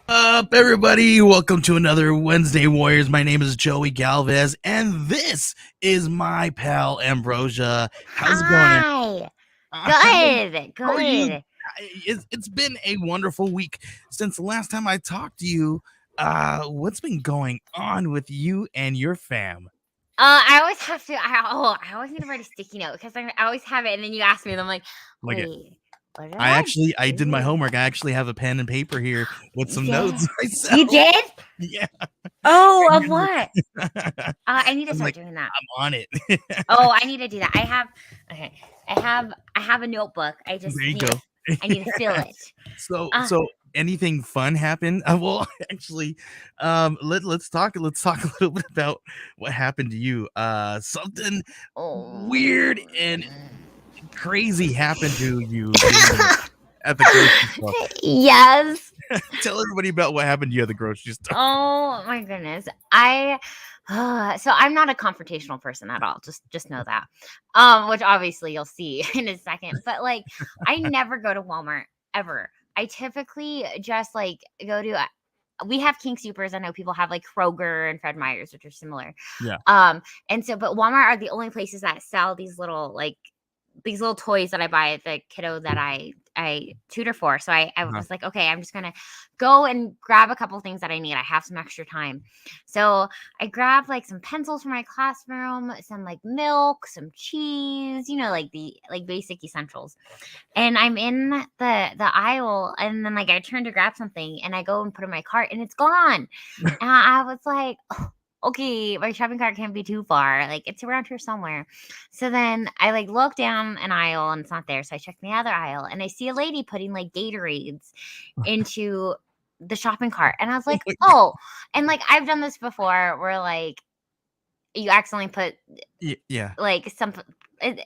Up, everybody? Welcome to another Wednesday Warriors. My name is Joey Galvez, and this is my pal Ambrosia. How's it going? Good. How are you? It's been a wonderful week since the last time I talked to you. What's been going on with you and your fam? I always have to. I always need to write a sticky note because I always have it, and then you ask me, and I'm like, Like it. wait. What did I did my homework. I actually have a pen and paper here with some notes myself. You did? Yeah. Oh, of what? I need to start doing that. I'm on it. Oh, I need to do that. I have a notebook. I just there you go. I need to fill it. So anything fun happened? Well, actually, let's talk a little bit about what happened to you. Something weird and crazy happened to you at the grocery store. Yes. Tell everybody about what happened to you at the grocery store. Oh my goodness. So I'm not a confrontational person at all. Just know that. Which obviously you'll see in a second. But like, I never go to Walmart ever. I typically just like go to. We have King Supers. I know people have like Kroger and Fred Meyer's, which are similar. Yeah. And so, but Walmart are the only places that sell these little toys that I buy at the kiddo that I tutor for. So I was like, okay, I'm just going to go and grab a couple things that I need. I have some extra time. So I grabbed like some pencils for my classroom, some like milk, some cheese, like the basic essentials. And I'm in the aisle, and then like I turn to grab something and I go and put it in my cart and it's gone. And I was like, okay, my shopping cart can't be too far. Like it's around here somewhere. So then I like look down an aisle and it's not there. So I check the other aisle and I see a lady putting like Gatorades into the shopping cart. And I was like, oh, and like I've done this before where like you accidentally put like some, it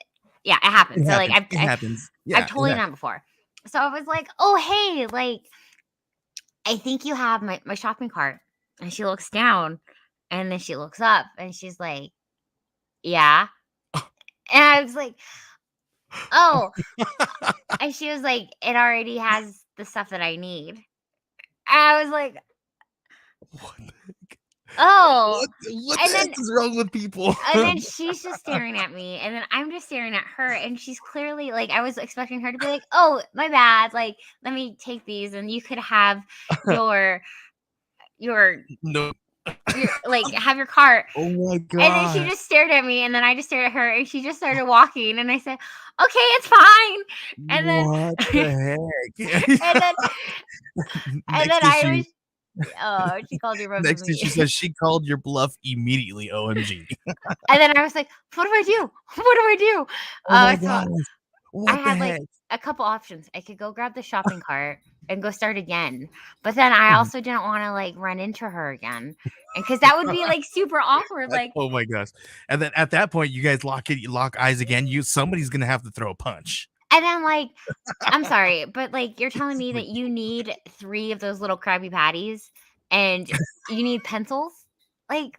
happens. So like it happens. Yeah, I've totally done it before. So I was like, oh, hey, like I think you have my shopping cart. And she looks down. And then she looks up and she's like, yeah. And I was like, oh. And she was like, it already has the stuff that I need. And I was like, what the heck? Oh. What the heck is wrong with people? And then she's just staring at me. And then I'm just staring at her. And she's clearly like, I was expecting her to be like, oh, my bad. Like, let me take these. And you could have your no. like have your cart. Oh my god. And then she just stared at me, and then I just stared at her, and she just started walking, and I said, okay, it's fine. And then what the heck? and then I was she called you next thing she says she called your bluff immediately. OMG. And then I was like, what do I do? Oh my god. I What the had, like, heck? a couple options. I could go grab the shopping cart and go start again, but then I also didn't wanna, like, run into her again, and because that would be, like, super awkward, like Oh my gosh. And then at that point, you guys lock eyes again. Somebody's gonna have to throw a punch. and then, like, I'm sorry, but, like, you're telling It's me like, that you need 3 of those little Krabby Patties, and you need pencils? Like,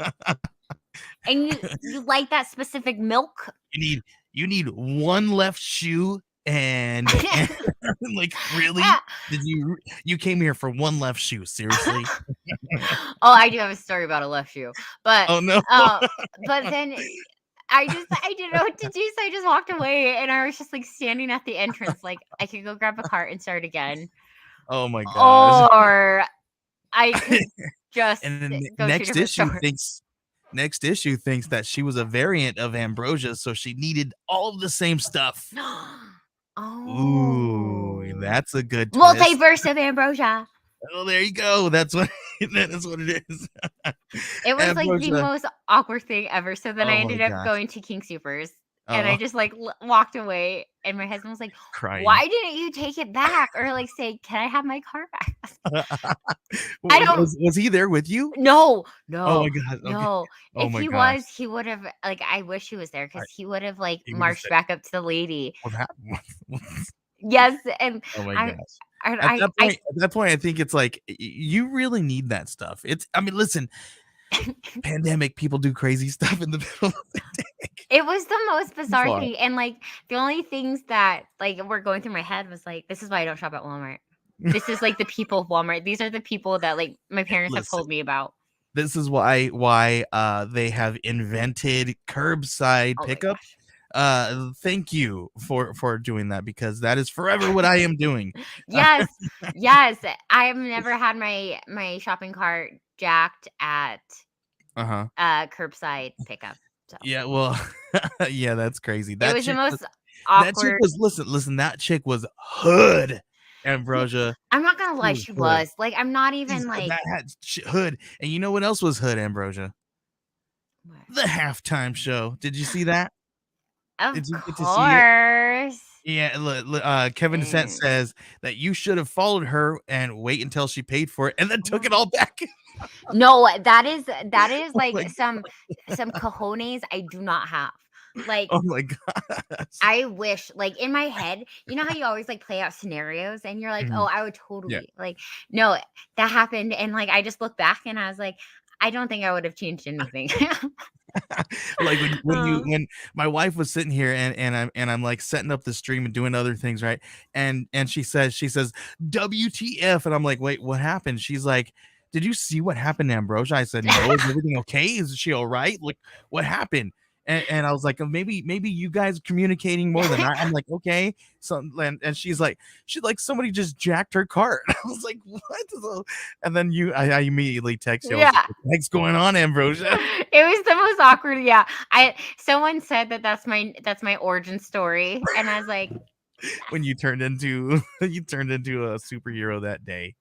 and you like that specific milk? you need you need one left shoe and like really? Yeah. You came here for one left shoe, seriously? Oh, I do have a story about a left shoe, but, Oh no. uh, but then I didn't know what to do, so I just walked away, and I was just, like, standing at the entrance, like, I could go grab a cart and start again, Oh my gosh. or I could just And then go to a different store. next issue thinks that she was a variant of Ambrosia, so she needed all of the same stuff. Ooh, Oh. that's a good twist. Multiverse of Ambrosia. Oh, there you go. That's what that is what it is. It was, like, the Ambrosia. most awkward thing ever, so then I Oh my ended up gosh. going to King Soopers, and I Oh, just, like, walked away, and my husband was like, crying. "Why didn't you take it back?" Or, like, say, "Can I have my car back?" I don't Was he there with you? No, Oh no, my god. Okay. no. Oh If my he gosh. was, he would've like, I wish he was there I because he would've, like, he would have marched said, back up to the lady. "What happened?" Yes, and Oh my I gosh. I At that point, I think it's like you really need that stuff. I mean, listen, pandemic, people do crazy stuff in the middle of the day. it was the most It's a bizarre lot. thing, and, like, the only things that, like, were going through my head was, like, "This is why I don't shop at Walmart. This is, like, the people of Walmart. These are the people that, like, my parents have Listen, told me about." this is why they have invented curbside Oh my pickup. gosh. Thank you for doing that because that is forever what I am doing. Yes, yes. I've never had my shopping cart jacked at, Uh-huh. curbside pickup, so Yeah, well, yeah, that's crazy. it was the most That chick awkward. was listen, that chick was hood, She Ambrosia. I'm not gonna She lie, was she hood. was. Like, I'm not even, like That had hood, and you know what else was hood, Ambrosia? what? The halftime show. Did you see that? Of Did you get to see it? course. Yeah, Kevin Descent Mm. says that you should have followed her and wait until she paid for it and then took it all back. No, that is, Oh like, my some cojones I do not have. Like, oh my gosh. I wish, like, in my head, you know how you always, like, play out scenarios and you're like, "Oh, Mhm. I would Yeah. totally," like, no, that happened, and, like, I just look back and I was like, "I don't think I would have changed anything." Like Uh, when my wife was sitting here and I'm like setting up the stream and doing other things, right? And she says WTF, and I'm like, wait, what happened? She's like, did you see what happened to Ambrosia? I said, no. Is everything okay? Is she all right? Like, what happened? And I was like, maybe you guys communicating more than I'm like, okay. So and she's like, somebody just jacked her cart. I was like, what? So, and then I immediately text you. I was like, yeah. what the heck's going on, Ambrosia? It was the most awkward, yeah. I someone said that that's my origin story, and I was like, When you turned into you turned into a superhero that day.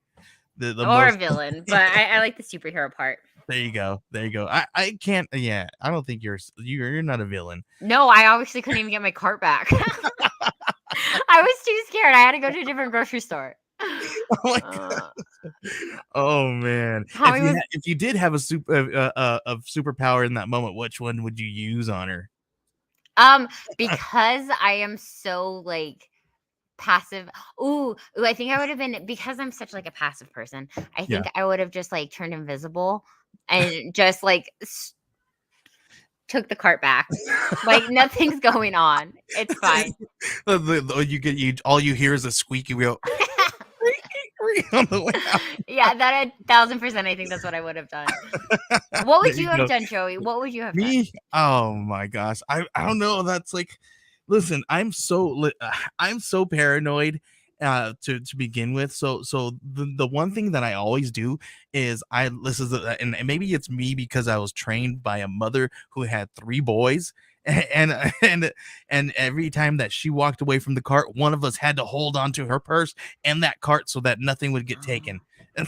The or a most villain, but I like the superhero part. there you go. There you go. I can't yeah, I don't think you're not a villain. No, I obviously couldn't even get my cart back. I was too scared. I had to go to a different grocery store. Oh my god. Uh, Oh man. Tommy was If you did have a superpower in that moment, which one would you use on her? because I am so like passive. Ooh, I think I would have been because I'm such like a passive person. I Yeah. think I would have just like turned invisible and just like took the cart back. Like nothing's going on. It's fine. You all you hear is a squeaky wheel on the way out. Yeah, that 1,000%. I think that's what I would have done. What There would you you have go. done, Joey? What would you have done? Me? Oh my gosh. I don't know. That's like, listen, I'm so paranoid to begin with. So the one thing that I always do is and maybe it's me because I was trained by a mother who had 3 boys. And and every time that she walked away from the cart, one of us had to hold on to her purse and that cart so that nothing would get taken. And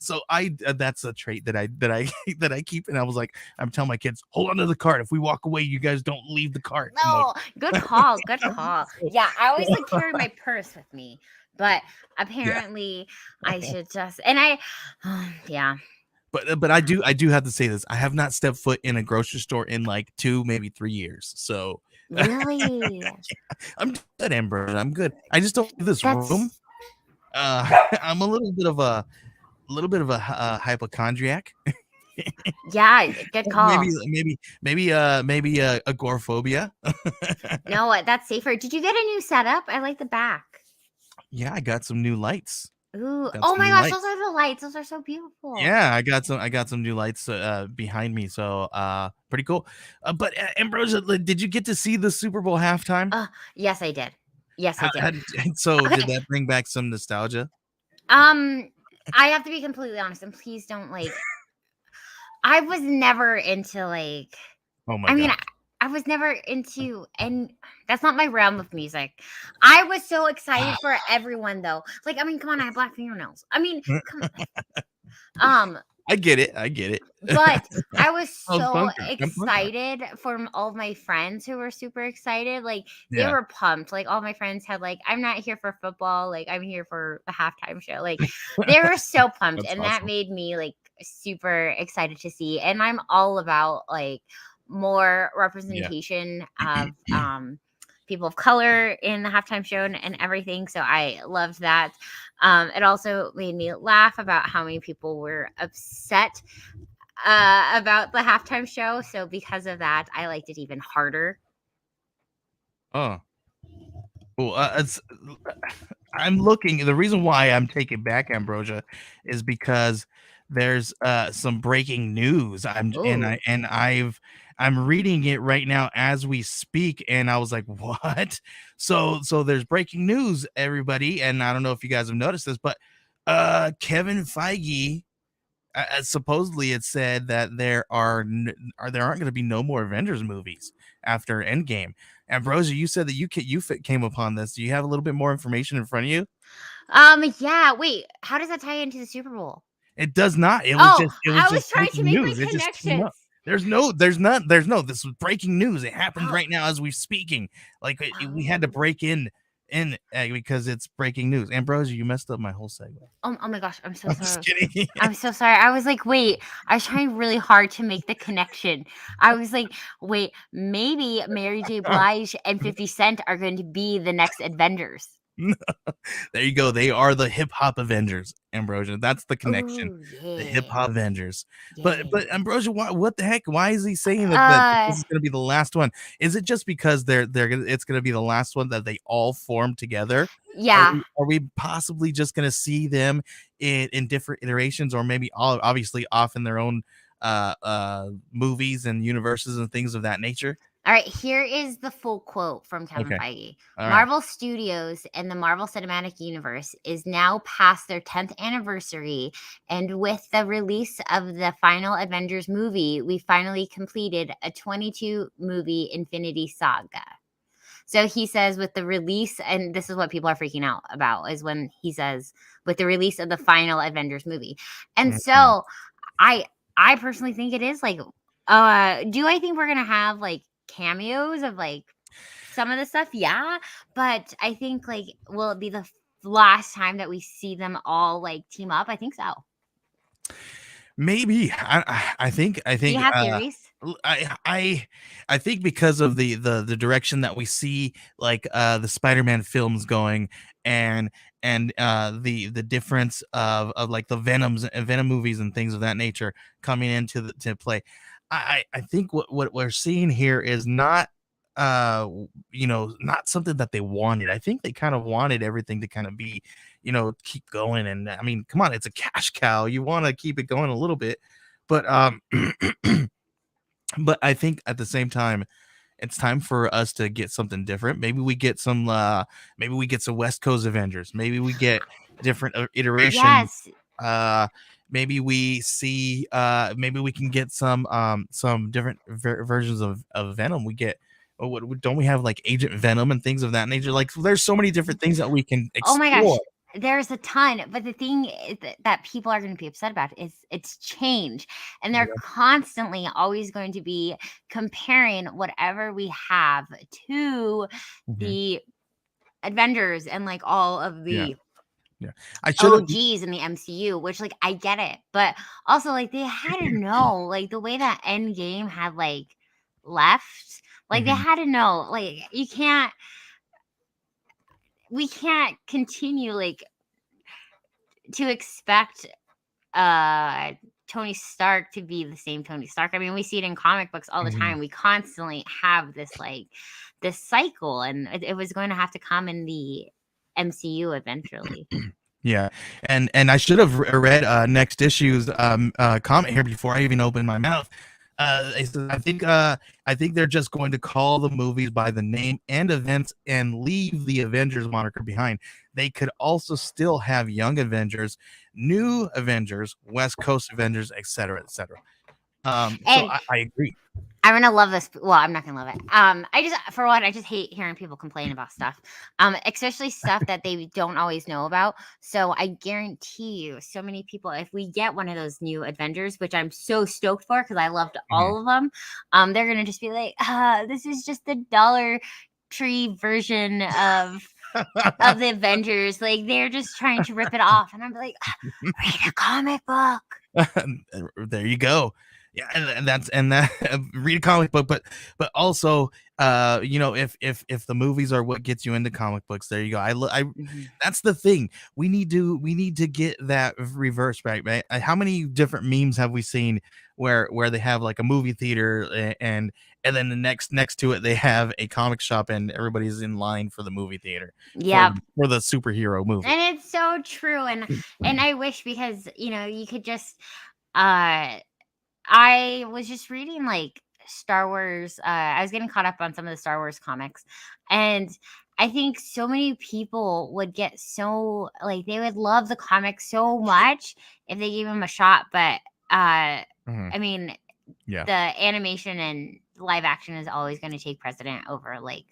so I that's a trait that I that I keep. And I was like, I'm telling my kids, hold on to the cart. If we walk away, you guys don't leave the cart. I'm like, No, good call. Good call. so, Yeah, I always like carry my purse with me, but yeah. apparently I should just and I, yeah. But I do have to say this. I have not stepped foot in a grocery store in like 2, maybe 3 years. So Really? I'm good, Amber. I'm good. I just don't leave this room. That's I'm a little bit of a hypochondriac. yeah, good maybe call. maybe agoraphobia. No, that's safer. Did you get a new setup? I like the back. Yeah, I got some new lights. Ooh. Got Oh some my new gosh, those lights. are the lights. Those are so beautiful. Yeah, I got some new lights behind me. So pretty cool. But Ambrosia, did you get to see the Super Bowl halftime? Yes, I did. Yes, I did. So did Okay. that bring back some nostalgia? I have to be completely honest, and please don't like. I was never into like. Oh my I mean, god. I was never into, and that's not my realm of music. I was so excited for everyone though. Like, I mean, come on, I have black fingernails. I mean, come on. I get it. I get it. But I was I was so bunker. I'm bunker. excited for all of my friends who were super excited. Like they Yeah. were pumped. Like all my friends had like, I'm not here for football. Like I'm here for the halftime show. Like they were so pumped, That's and that awesome. made me like super excited to see. And I'm all about like more Yeah. representation of people of color in the halftime show and everything. So I loved that. It also made me laugh about how many people were upset about the halftime show. So because of that, I liked it even harder. Oh. Well, I'm looking. The reason why I'm taking back Ambrosia is because there's some breaking news. Oh, I'm reading it right now as we speak, and I was like, what? So there's breaking news, everybody, and I don't know if you guys have noticed this, but Kevin Feige, supposedly it said that there aren't going to be no more Avengers movies after Endgame. Ambrosia, you said that came upon this. Do you have a little bit more information in front of you? yeah. Wait, how does that tie into the Super Bowl? It does not. Oh, It was I just was trying to breaking make my news. It just came connections. up. There's no. This was breaking news. It happened Oh, right now as we're speaking. Like we had to oh. break in because it's breaking news. Ambrosia, you messed up my whole segment. Oh my gosh, I'm so I'm just sorry. kidding. I'm so sorry. I was like, wait, I was trying really hard to make the connection. I was like, wait, maybe Mary J. Blige and 50 Cent are going to be the next Avengers. There you go. They are the hip hop Avengers, Ambrosia. That's the connection. Oh, The hip yeah. hop Avengers. Yeah. But Ambrosia, what the heck? Why is he saying that Uh, this is going to be the last one? Is it just because it's going to be the last one that they all form together? yeah. Are we possibly just going to see them in different iterations, or maybe all obviously off in their own movies and universes and things of that nature? All right, here is the full quote from Kevin Okay. Feige. All right. Marvel Studios and the Marvel Cinematic Universe is now past their 10th anniversary, and with the release of the final Avengers movie, we finally completed a 22 movie Infinity Saga. So he says with the release, and this is what people are freaking out about, is when he says with the release of the final Avengers movie. And Mhm. so I personally think it is like do I think we're gonna have like cameos of like some of the stuff? Yeah. But I think like will it be the last time that we see them all like team up? I think so. Maybe I think Do you have theories? l- I I I think because of the direction that we see like the Spider-Man films going, and the difference of like the Venom movies and things of that nature coming into to play. I think what we're seeing here is not not something that they wanted. I think they kind of wanted everything to kind of be, keep going. And I mean, come on, it's a cash cow. You want to keep it going a little bit, but but I think at the same time it's time for us to get something different. Maybe we get some West Coast Avengers. Maybe we get different iterations. Yes. Uh maybe we see maybe we can get some different versions of Venom. We get don't we have like Agent Venom and things of that nature? Like there's so many different things that we can Oh my gosh. explore. there's a ton, but the thing that people are going to be upset about is it's change, and they're Yeah. constantly always going to be comparing whatever we have to Mhm. the Avengers and like all of Yeah. the Yeah. I should have. OGs in the MCU, which like I get it, but also like they had to know like the way that Endgame had like left, like they Mhm. had to know like we can't continue like to expect Tony Stark to be the same Tony Stark. I mean, we see it in comic books all the Mhm. time. We constantly have this like this cycle, and it was going to have to come in the MCU eventually. Yeah, and I should have read next issue's comment here before I even opened my mouth. It says, I think they're just going to call the movies by the name and events and leave the Avengers moniker behind. They could also still have Young Avengers, New Avengers, West Coast Avengers, etc., etc. So And I agree. I'm gonna love this. Well, I'm not gonna love it. I just, for one, I just hate hearing people complain about stuff, especially stuff that they don't always know about. So I guarantee you, so many people, if we get one of those new Avengers, which I'm so stoked for because I loved Mhm. all of them, they're gonna just be like, this is just the Dollar Tree version of the Avengers. Like they're just trying to rip it off, and I'm like, read a comic book. There you go. Yeah, and that's and that read a comic book, but also you know, if the movies are what gets you into comic books, there you go. I Mhm. that's the thing. We need to get that reverse right. How many different memes have we seen where they have like a movie theater and then the next to it they have a comic shop and everybody's in line for the movie theater Yep. for the superhero movie. And it's so true, and I wish, because you could just uh I was just reading like Star Wars. I was getting caught up on some of the Star Wars comics, and I think so many people would get so like they would love the comics so much if they gave them a shot. But Mhm. I mean, Yeah. the animation and live action is always going to take precedent over like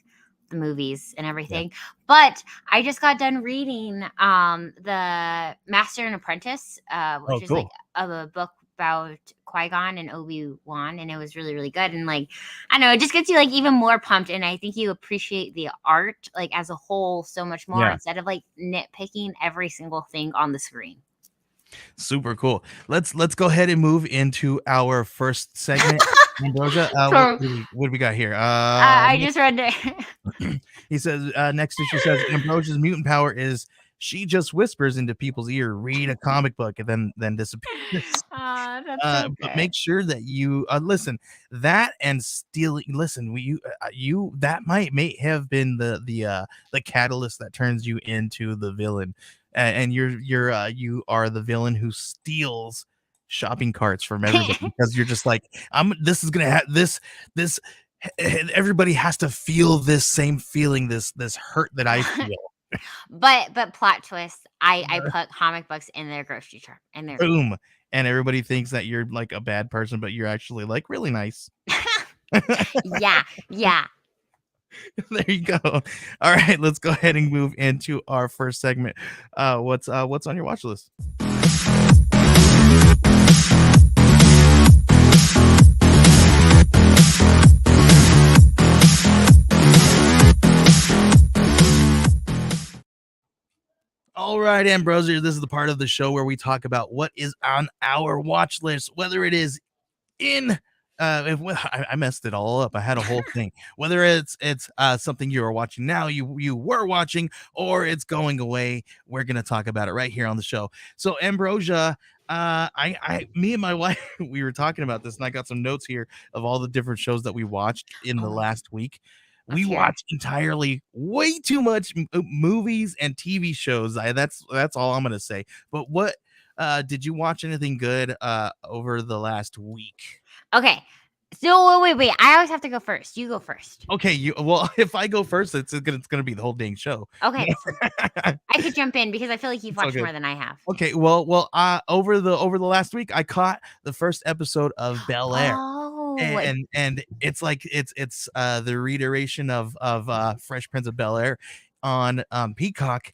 the movies and Yeah. everything. But I just got done reading the Master and Apprentice, Oh, which is like cool. a book about Qui-Gon and Obi-Wan, and it was really, really good. And like, I know, it just gets you like even more pumped, and I think you appreciate the art like as a whole so much more Yeah. instead of like nitpicking every single thing on the screen. Super cool. Let's go ahead and move into our first segment. Ambrosia, So what do we got here? I just read it. He says next issue says Ambrosia's mutant power is she just whispers into people's ear, read a comic book, and then disappears. That's so But good. make sure that you listen. That and stealing. Listen, you that may have been the catalyst that turns you into the villain, and you are the villain who steals shopping carts from everybody because you're just like this is gonna have this everybody has to feel this same feeling, this hurt that I feel. But plot twist, I put comic books in their grocery truck in there. Boom, and everybody thinks that you're like a bad person, but you're actually like really nice. Yeah, yeah. There you go. All right, let's go ahead and move into our first segment. What's on your watch list? All right, Ambrosia, this is the part of the show where we talk about what is on our watch list, whether it is in I messed it all up. I had a whole thing. Whether it's something you are watching now, you were watching, or it's going away, we're gonna talk about it right here on the show. So Ambrosia, me and my wife, we were talking about this, and I got some notes here of all the different shows that we watched in the Oh, last week. let's We hear it. watched entirely way too much movies and TV shows. That's all I'm gonna say. But what did you watch anything good over the last week? Okay. So wait. I always have to go first. You go first. Okay, you well, if I go first, it's gonna be the whole dang show. Okay. I could jump in because I feel like you've It's all watched good. more than I have. Okay, well, over the last week, I caught the first episode of Bel Air, Oh, and it's like the reiteration of Fresh Prince of Bel Air on Peacock,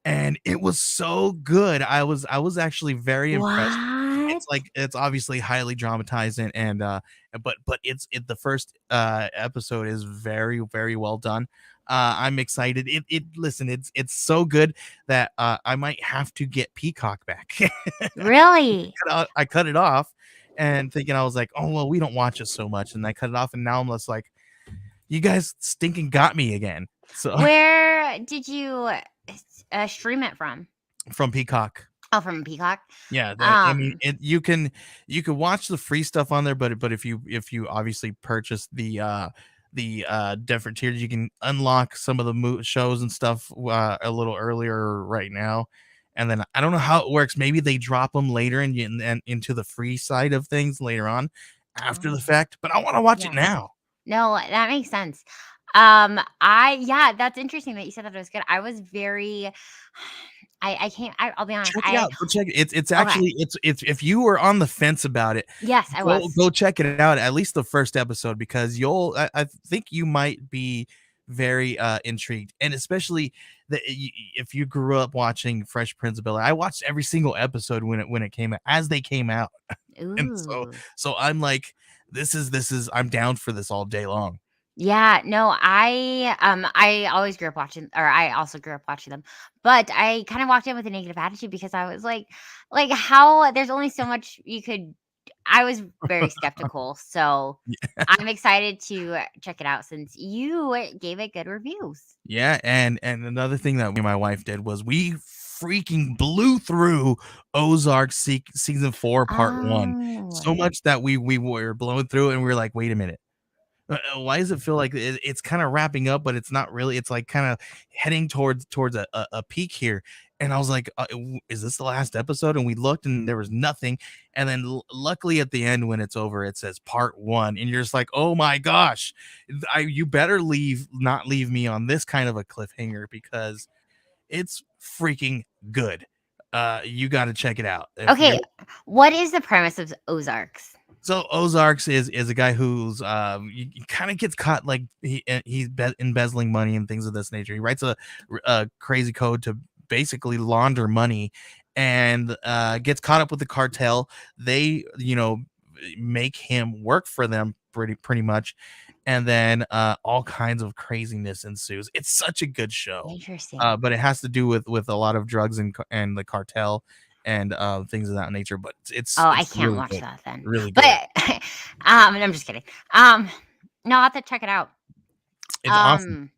and it was so good. I was actually very impressed. What? It's like it's obviously highly dramatized and but the first episode is very very well done. I'm excited. It listen, it's so good that I might have to get Peacock back. Really? I cut it off and thinking I was like, oh well, we don't watch it so much, and I cut it off, and now I'm just like, you guys stinking got me again. So Where did you stream it from? from Peacock. Oh, from Peacock. Yeah, I mean, Um. you can watch the free stuff on there, but if you obviously purchase the different tiers, you can unlock some of the shows and stuff a little earlier right now. And then I don't know how it works. Maybe they drop them later and into the free side of things later on after the Oh, fact. But I want to watch it yeah. now. No, that makes sense. Yeah, that's interesting that you said that it was good. I was very I can't I'll be honest. Check it out. Go check it. It's Okay. actually it's if you were on the fence about it, Yes, I was. go check it out, at least the first episode, because I think you might be very intrigued, and especially if you grew up watching Fresh Prince of Bel-Air. I watched every single episode when it came out, as they came out, and Ooh. so I'm like, this is I'm down for this all day long. Yeah, no, I always grew up watching, or I also grew up watching them, but I kind of walked in with a negative attitude because I was like how there's only so much you could. I was very skeptical, so I'm excited to check it out since you gave it good reviews. Yeah, and another thing that me and my wife did was we freaking blew through Ozark season 4 part 1. Oh, So much that we were blowing through it and we were like, "Wait a minute. Why does it feel like it's kind of wrapping up, but it's not really. It's like kind of heading towards a peak here." And I was like, "Is this the last episode?" And we looked, and there was nothing. And then, luckily, at the end, when it's over, it says part 1, and you're just like, "Oh my gosh, you better not leave me on this kind of a cliffhanger because it's freaking good." You got to check it out if you're. okay. What is the premise of Ozarks? So Ozarks is a guy who's kind of gets caught, like he's embezzling money and things of this nature. He writes a crazy code to basically launder money, and gets caught up with the cartel. They make him work for them pretty much, and then all kinds of craziness ensues. It's such a good show, Interesting. but it has to do with a lot of drugs and the cartel and things of that nature. But Oh, I it's can't really watch good, that then. really But good. I'm just kidding. No, I'll have to check it out. It's awesome.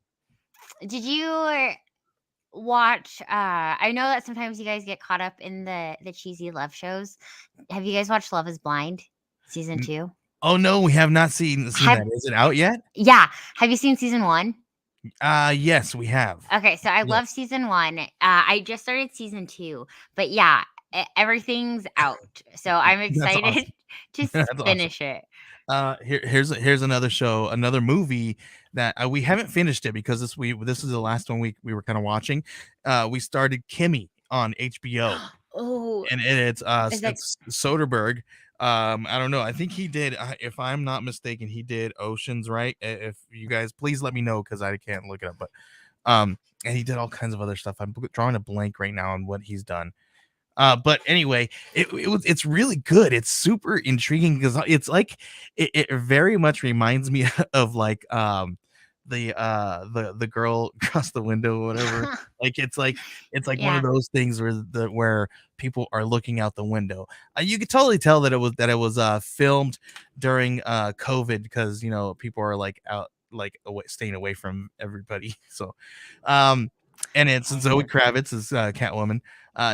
Um, did you watch I know that sometimes you guys get caught up in the cheesy love shows. Have you guys watched Love is Blind season N 2? Oh, no, we have not seen Have that. Is it out yet? Yeah, have you seen season 1? Yes, we have. Okay, so I love Yes. season 1. I just started season 2, but yeah, everything's out. So I'm That's excited awesome. to That's awesome. finish it. Here's another show, another movie that, we haven't finished it because this is the last one we were kinda watching. We started Kimmy on HBO. Oh, And is that it's Soderbergh. I don't know. I think he did. If I'm not mistaken, he did Ocean's, right? If you guys please let me know because I can't look it up. But and he did all kinds of other stuff. I'm drawing a blank right now on what he's done. But anyway, it's really good. It's super intriguing because it's like it very much reminds me of like the girl across the window or whatever. Like it's like one of Yeah. those things where people are looking out the window. You could totally tell that it was filmed during COVID because people are like out like staying away from everybody. So um and it's Zoe Okay. Kravitz as Catwoman.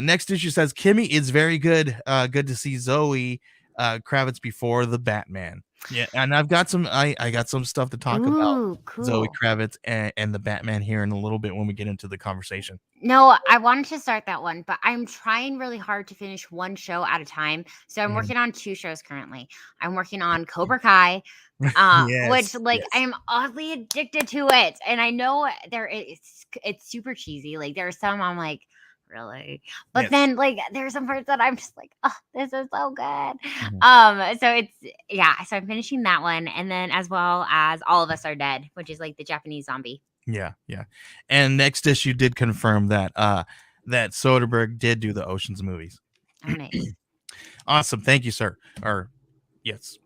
Next issue says Kimmy is very good. Good to see Zoe Kravitz before the Batman. Yeah, and I got some stuff to talk about Ooh, Zoe cool. Kravitz and the Batman here in a little bit when we get into the conversation. No, I wanted to start that one, but I'm trying really hard to finish one show at a time. So I'm Mhm. working on 2 shows currently. I'm working on Cobra Kai, which Yes, like I yes, am oddly addicted to it. And I know it's super cheesy. Like there are some I'm like, really? But yes. then like there's some parts that I'm just like, oh, this is so good. Mhm. So it's yeah, so I'm finishing that one and then as well as All of Us Are Dead, which is like the Japanese zombie. Yeah, yeah. And next issue did confirm that that Soderbergh did do the Ocean's movies. Oh, nice. Awesome. Thank you, sir. Or yes.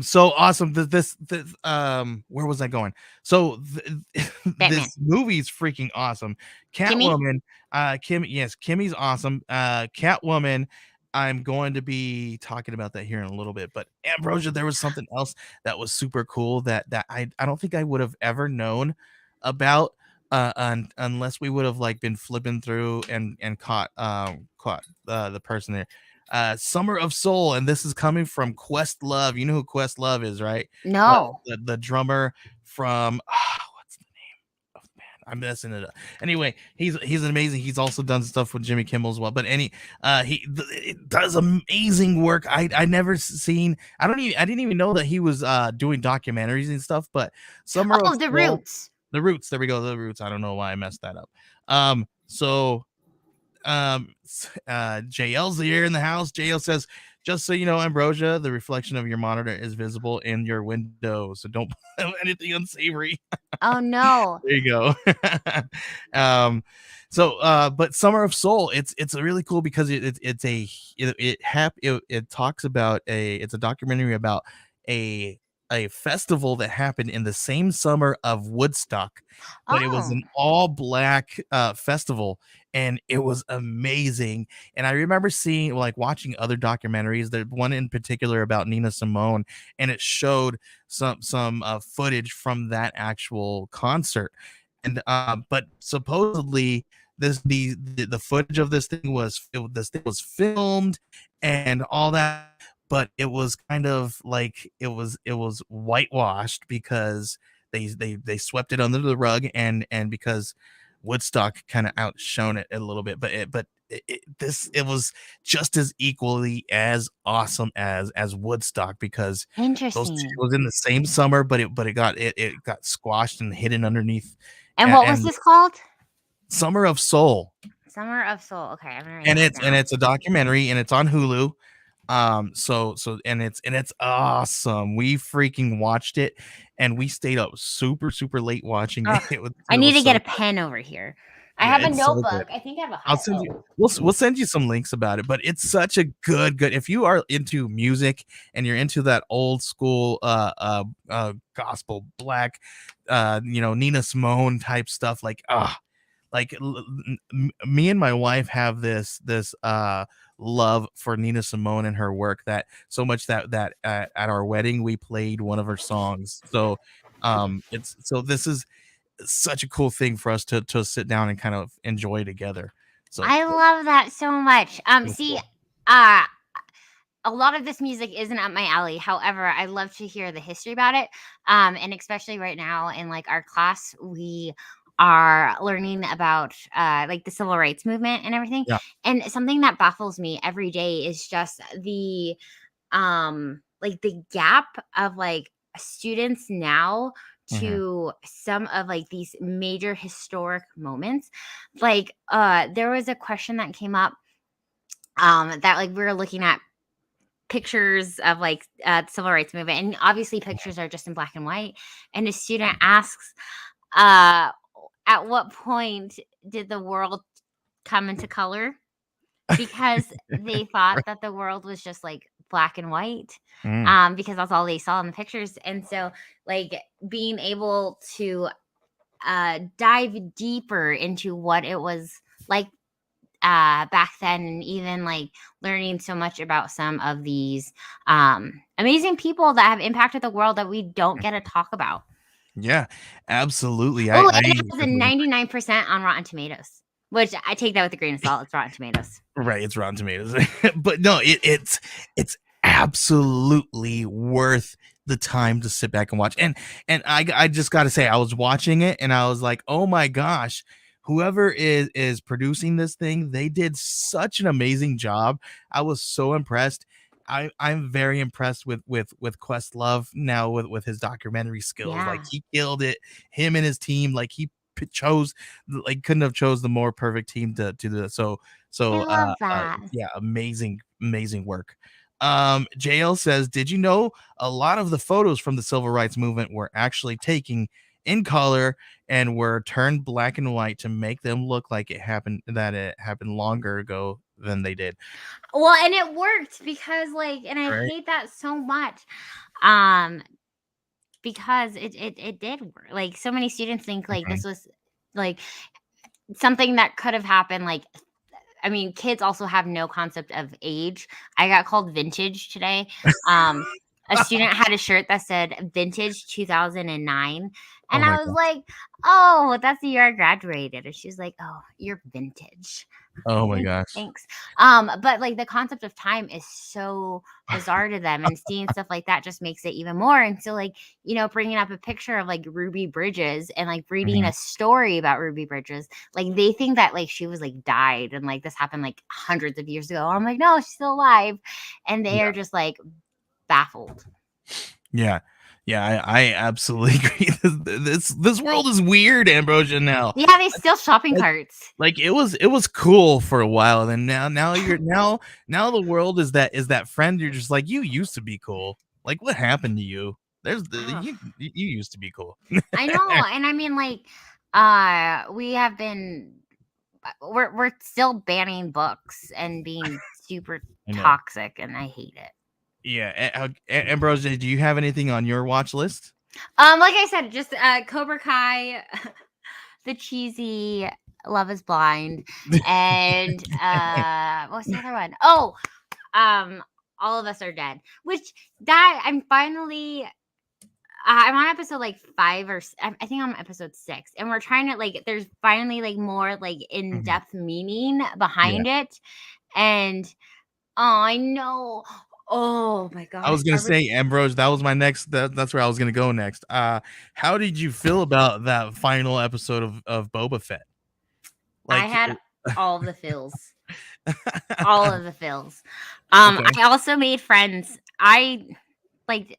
So awesome. This where was I going? So Batman. this movie's freaking awesome. Kimmy? Catwoman, yes, Kimmy's awesome. Catwoman, I'm going to be talking about that here in a little bit. But Ambrosia, there was something else that was super cool that I don't think I would have ever known about unless we would have like been flipping through and caught the person there. Summer of Soul, and this is coming from Questlove. You know who Questlove is, right? No. The drummer from what's the name of the band? I'm messing it up. Anyway, he's amazing. He's also done stuff with Jimmy Kimmel as well. But it does amazing work. I never seen. I didn't even know that he was doing documentaries and stuff. But Summer of The Soul, Roots. The Roots. There we go. The Roots. I don't know why I messed that up. So JL's here in the house. JL says, just so you know, Ambrosia, the reflection of your monitor is visible in your window, so don't put anything unsavory. Oh no. There you go. But Summer of Soul, it's really cool because it talks about it's a documentary about a festival that happened in the same summer of Woodstock, but it was an all black festival, and it was amazing. And I remember seeing, like, watching other documentaries. There's one in particular about Nina Simone, and it showed some footage from that actual concert. And but supposedly the footage of this thing was filmed and all that, but it was kind of like it was whitewashed because they swept it under the rug, and because Woodstock kind of outshone it a little bit, but it was just as equally as awesome as Woodstock, because those two Interesting. was in the same summer, but it got squashed and hidden underneath. And what was this called? Summer of Soul. Summer of Soul. Okay, I'm gonna And it's a documentary, and it's on Hulu. And it's awesome. We freaking watched it, and we stayed up super late watching it. I need to get a pen over here. I have a notebook. So I think I have a. I'll send you. We'll send you some links about it. But it's such a good. If you are into music and you're into that old school gospel black, Nina Simone type stuff, me and my wife have this love for Nina Simone and her work, that so much that at our wedding we played one of her songs. So this is such a cool thing for us to sit down and kind of enjoy together. So I love that so much. See, a lot of this music isn't up my alley. However, I love to hear the history about it. And especially right now in like our class, we are learning about like the civil rights movement and everything. Yeah. And something that baffles me every day is just the like the gap of like students now to some of like these major historic moments. Like there was a question that came up that like we were looking at pictures of like civil rights movement, and obviously pictures are just in black and white, and a student asks at what point did the world come into color, because they thought that the world was just like black and white, because that's all they saw in the pictures. And so like being able to dive deeper into what it was like back then, and even like learning so much about some of these amazing people that have impacted the world that we don't get to talk about. Yeah, absolutely. Oh, and it has a 99% on Rotten Tomatoes, which I take that with a grain of salt. It's Rotten Tomatoes. Right, it's Rotten Tomatoes. But no, it's absolutely worth the time to sit back and watch. And I just got to say, I was watching it and I was like, oh my gosh, whoever is producing this thing, they did such an amazing job. I was so impressed. I'm very impressed with Questlove now with his documentary skills. Yeah. Like, he killed it. Him and his team, like, he chose, like, couldn't have chose the more perfect team to do that. So I love that. yeah, amazing work. JL says, did you know a lot of the photos from the civil rights movement were actually taken in color and were turned black and white to make them look like it happened longer ago than they did. Well, and it worked because and I Right. hate that so much. Um, because it did work. Like so many students think Mhm. this was like something that could have happened. I mean, kids also have no concept of age. I got called vintage today. Um, a student had a shirt that said vintage 2009. Oh And my I was gosh. like, oh, that's the year I graduated. And she's like, oh, you're vintage. Oh my Okay, gosh. thanks. But the concept of time is so bizarre to them, and seeing stuff like that just makes it even more. And so, bringing up a picture of Ruby Bridges and reading Mhm. a story about Ruby Bridges, they think that she was died and this happened hundreds of years ago. I'm like, no, she's still alive, and they are Yeah. just baffled. Yeah. Yeah, I absolutely agree. This world is weird, Ambrosia, now. Yeah, they steal shopping Like carts. like it was cool for a while, and then now you're now the world is that friend you're just like, "You used to be cool. Like, what happened to you? There's the Ugh. you used to be cool." I know, and I mean, we have been we're still banning books and being super I know. toxic, and I hate it. Yeah, Ambrosia, do you have anything on your watch list? Like I said, just Cobra Kai, the cheesy Love Is Blind, and what's the other one? Oh, All of Us Are Dead. Which that I'm finally. I'm on episode 5 I think I'm on episode 6, and we're trying to there's finally more in Mhm. depth meaning Yeah. behind it, and oh, I know. Oh my I gosh, was gonna say, Ambrose, that was my next that's where I was gonna go next. How did you feel about that final episode of Boba Fett? I Like, had all of the feels. All of the feels. okay. I also made friends. Like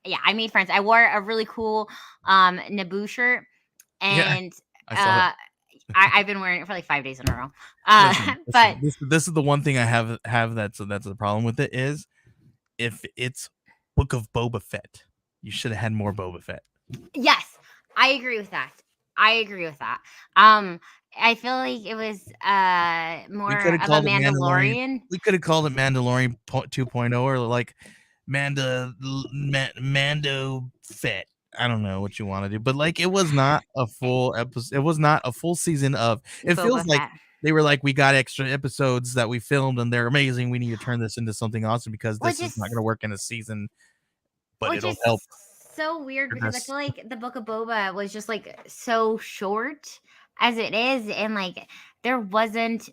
yeah, I made friends. I wore a really cool Naboo shirt, Yeah, and I saw it. I've been wearing it for 5 days in a row. Listen, But listen, this is the one thing I have that's the problem with it is if it's Book of Boba Fett, you should have had more Boba Fett. yes, I agree with that. I agree with that. Um, I feel like it was We more could have of a called it Mandalorian. Mandalorian. We could have called it Mandalorian 2.0 or like Mando Fett. I don't know what you want to do, but like it was not a full episode. It was not a full season of. It feels Boba like Fett, they were like, we got extra episodes that we filmed and they're amazing. We need to turn this into something awesome because which this is is not going to work in a season, but which it'll is help so weird for because I this. feel like the Book of Boba was just so short as it is, and there wasn't.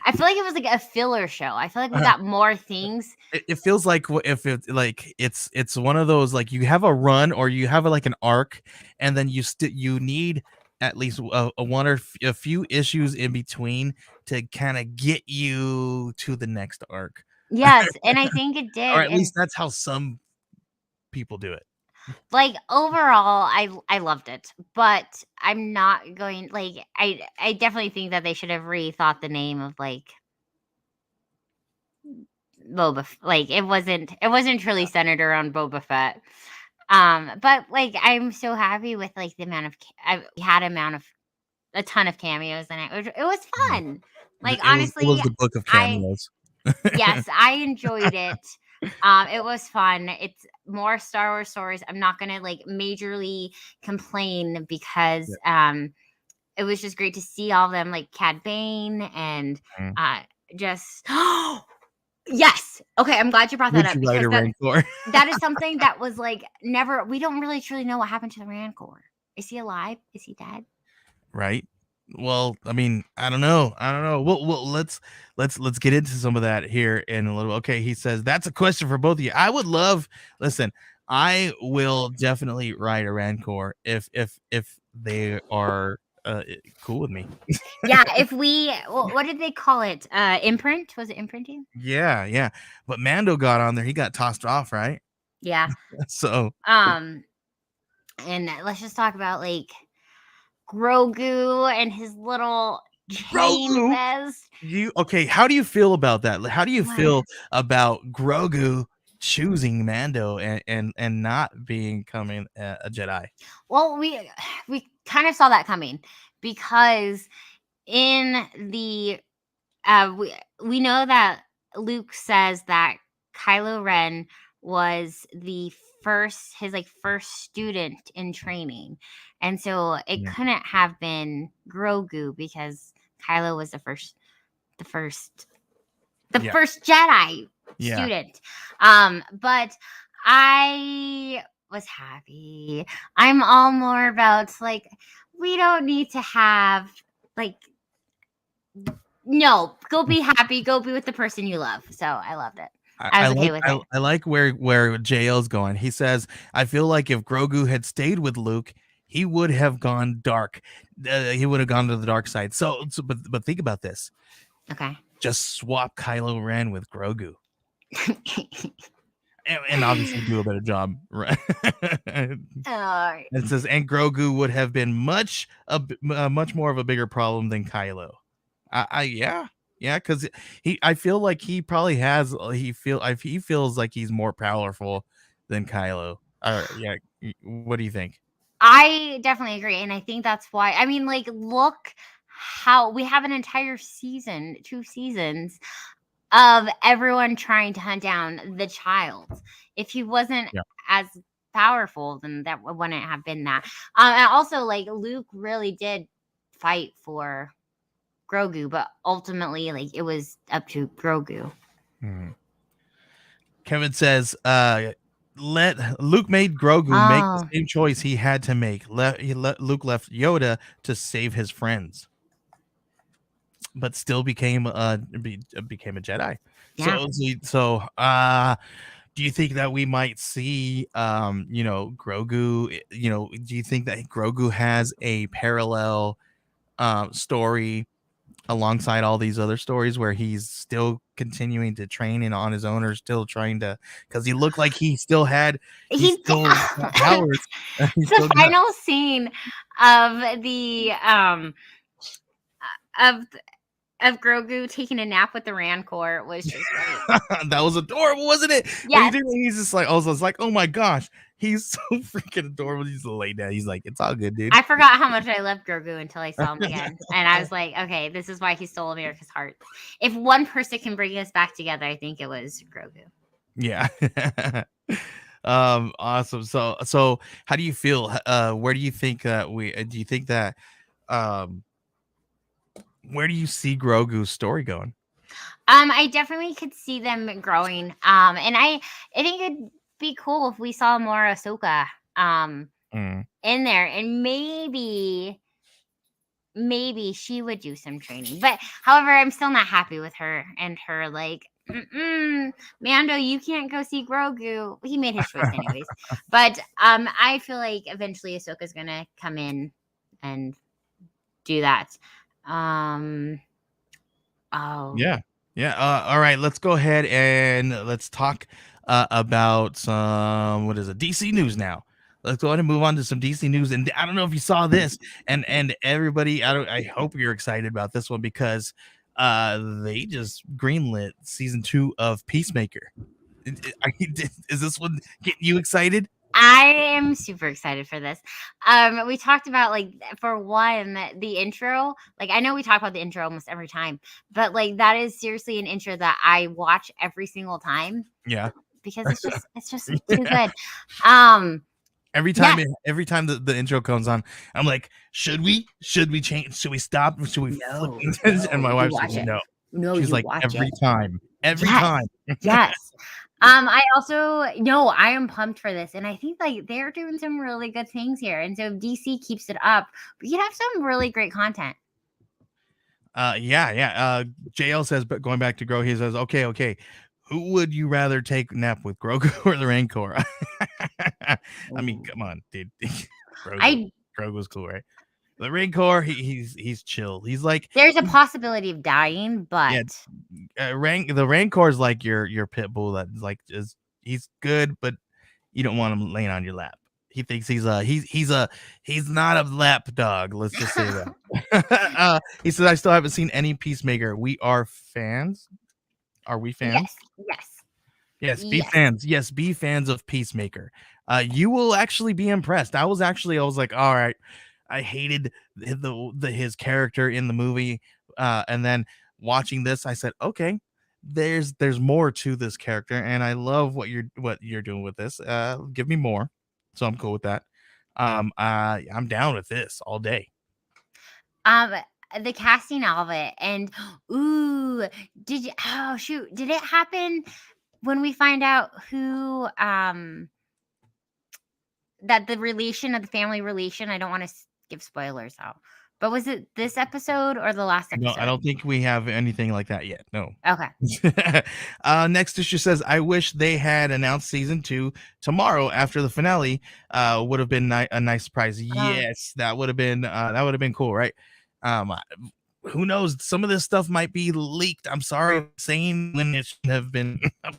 I feel like it was a filler show. I feel like we Uh, got more things. it feels like if it like it's one of those like you have a run or you have like an arc, and then you need at least a one or a few issues in between to kind of get you to the next arc, Yes, and I think it or did. at And least that's how some people do it. overall, I loved it, but I'm not going I definitely think that they should have rethought the name of it wasn't truly centered around Boba Fett. But I'm so happy with the amount of we had a ton of cameos in it. It was Mhm. fun. It was Honestly, the book of I cameos. yes, I enjoyed it. It was fun. It's more Star Wars stories. I'm not gonna majorly complain because it was just great to see all of them like Cad Bane and Mm. uh just yes. Okay, I'm glad you brought that Would you up write because a that Rancor? that is something that was never we don't really truly know what happened to the Rancor. Is he alive? Is he dead? Right? Well, I mean, I don't know. I don't know. Well, let's get into some of that here in a little. Okay, he says that's a question for both of you. I would love. Listen, I will definitely write a Rancor if they are cool with me. Yeah, if we what did they call it? Imprint? Was it imprinting? Yeah, yeah. But Mando got on there. He got tossed off, right? Yeah. So Um and let's just talk about Grogu and his little chain Grogu, vest. you okay? How do you feel about that? How do you What? feel about Grogu choosing Mando and not becoming a Jedi? Well, we kind of saw that coming because in the we know that Luke says that Kylo Ren was the first student in training. And so it Yeah. couldn't have been Grogu because Kylo was the first the Yeah. first Jedi Yeah. student. But I was happy. I'm all more about like we don't need to have like no, go be happy, go be with the person you love. So I loved it. I I was okay like with it. I like where JL's going. He says, "I feel like if Grogu had stayed with Luke, he would have gone dark. He would have gone to the dark side." But think about this. Okay. Just swap Kylo Ren with Grogu, and obviously do a better job. Right? It says, and Grogu would have been much more of a bigger problem than Kylo. Yeah, because I feel like he probably has he feels like he's more powerful than Kylo. Yeah, what do you think? I definitely agree. And I think that's why, I mean, like, look how we have an entire season, 2 seasons of everyone trying to hunt down the child. If he wasn't Yeah. as powerful, then that wouldn't have been that. And also, like, Luke really did fight for Grogu, but ultimately, like, it was up to Grogu. Kevin says, let Luke made Grogu make the same choice he had to make. Luke left Yoda to save his friends, but still became a Jedi. Yeah. Do you think that we might see Grogu, do you think that Grogu has a parallel story alongside all these other stories where he's still continuing to train and on his own, or still trying to, because he looked like he still got powers. He still The got final scene of the of of Grogu taking a nap with the Rancor was just right. that was adorable, wasn't it? When he Yes. did it, he's just like, I was like, oh my gosh, he's so freaking adorable. He's laid down. He's like, it's all good, dude. I forgot how much I loved Grogu until I saw him again. And I was like, okay, this is why he stole America's heart. If one person can bring us back together, I think it was Grogu. Yeah. Awesome. So how do you feel? Where do you think that do you think that where do you see Grogu's story going? I definitely could see them growing. And I think it'd be cool if we saw more Ahsoka in there, and maybe she would do some training. But however, I'm still not happy with her and her like, Mando, you can't go see Grogu. He made his choice anyways. But I feel like eventually Ahsoka's gonna come in and do that. Yeah. All right, let's go ahead and let's talk about some, what is it, DC news now. Let's go ahead and move on to some DC news. And I don't know if you saw this, and everybody, I hope you're excited about this one, because they just greenlit season 2 of Peacemaker. Is this one getting you excited? I am super excited for this. We talked about, like, for one, the intro. Like, I know we talk about the intro almost every time, but like that is seriously an intro that I watch every single time. Yeah. Because it's just too good. Every time the intro comes on, I'm like, should we change? Should we stop? Should we? No, And my wife's like, no. She's like, every time. Yes. I also no, I am pumped for this, and I think like they're doing some really good things here. And so if DC keeps it up, we can have some really great content. JL says, but going back to Grogu, he says, okay. Who would you rather take a nap with, Grogu or the Rancor? I mean, come on, dude. Grogu's cool, right? The Rancor, he's chill. He's like, there's a possibility of dying, but the Rancor's like your pit bull that like he's good, but you don't want him laying on your lap. He thinks he's not a lap dog. Let's just say that. He says, I still haven't seen any Peacemaker. We are fans. Are we fans? Yes. Yes, be Yes. fans. Yes, be fans of Peacemaker. You will actually be impressed. I was like, all right. I hated his character in the movie, and then watching this, I said, okay, there's more to this character, and I love what you're doing with this. Give me more, so I'm cool with that. I'm down with this all day. Um, the casting of it, and ooh, did you? Oh shoot, did it happen when we find out who? That the relation of the family relation. I don't want to give spoilers out, but was it this episode or the last No, I episode? don't think we have anything like that yet. No. Okay. Next issue says, I wish they had announced season 2 tomorrow after the finale. Would have been a nice surprise. Uh, Yes, that would have been cool, right? Um, who knows? Some of this stuff might be leaked. I'm sorry for saying when it shouldn't have been. I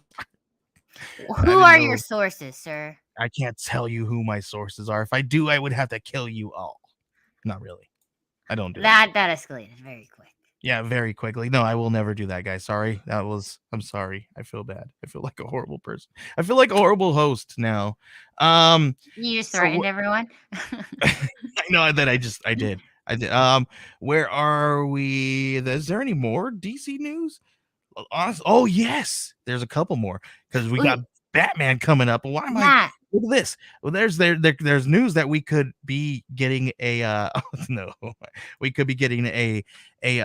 who didn't are your know. sources, sir? I can't tell you who my sources are. If I do, I would have to kill you all. Not really. I don't do that. That escalated very quick. Yeah, very quickly. No, I will never do that, guys. Sorry. I'm sorry. I feel bad. I feel like a horrible person. I feel like a horrible host now. You just So threatened everyone. I know that I did. I did. Where are we? Is there any more DC news? Oh yes, there's a couple more because we got Ooh, Batman coming up. Why am I? yeah. Look at this. Well, there's news that we could be getting a oh, no, we could be getting a a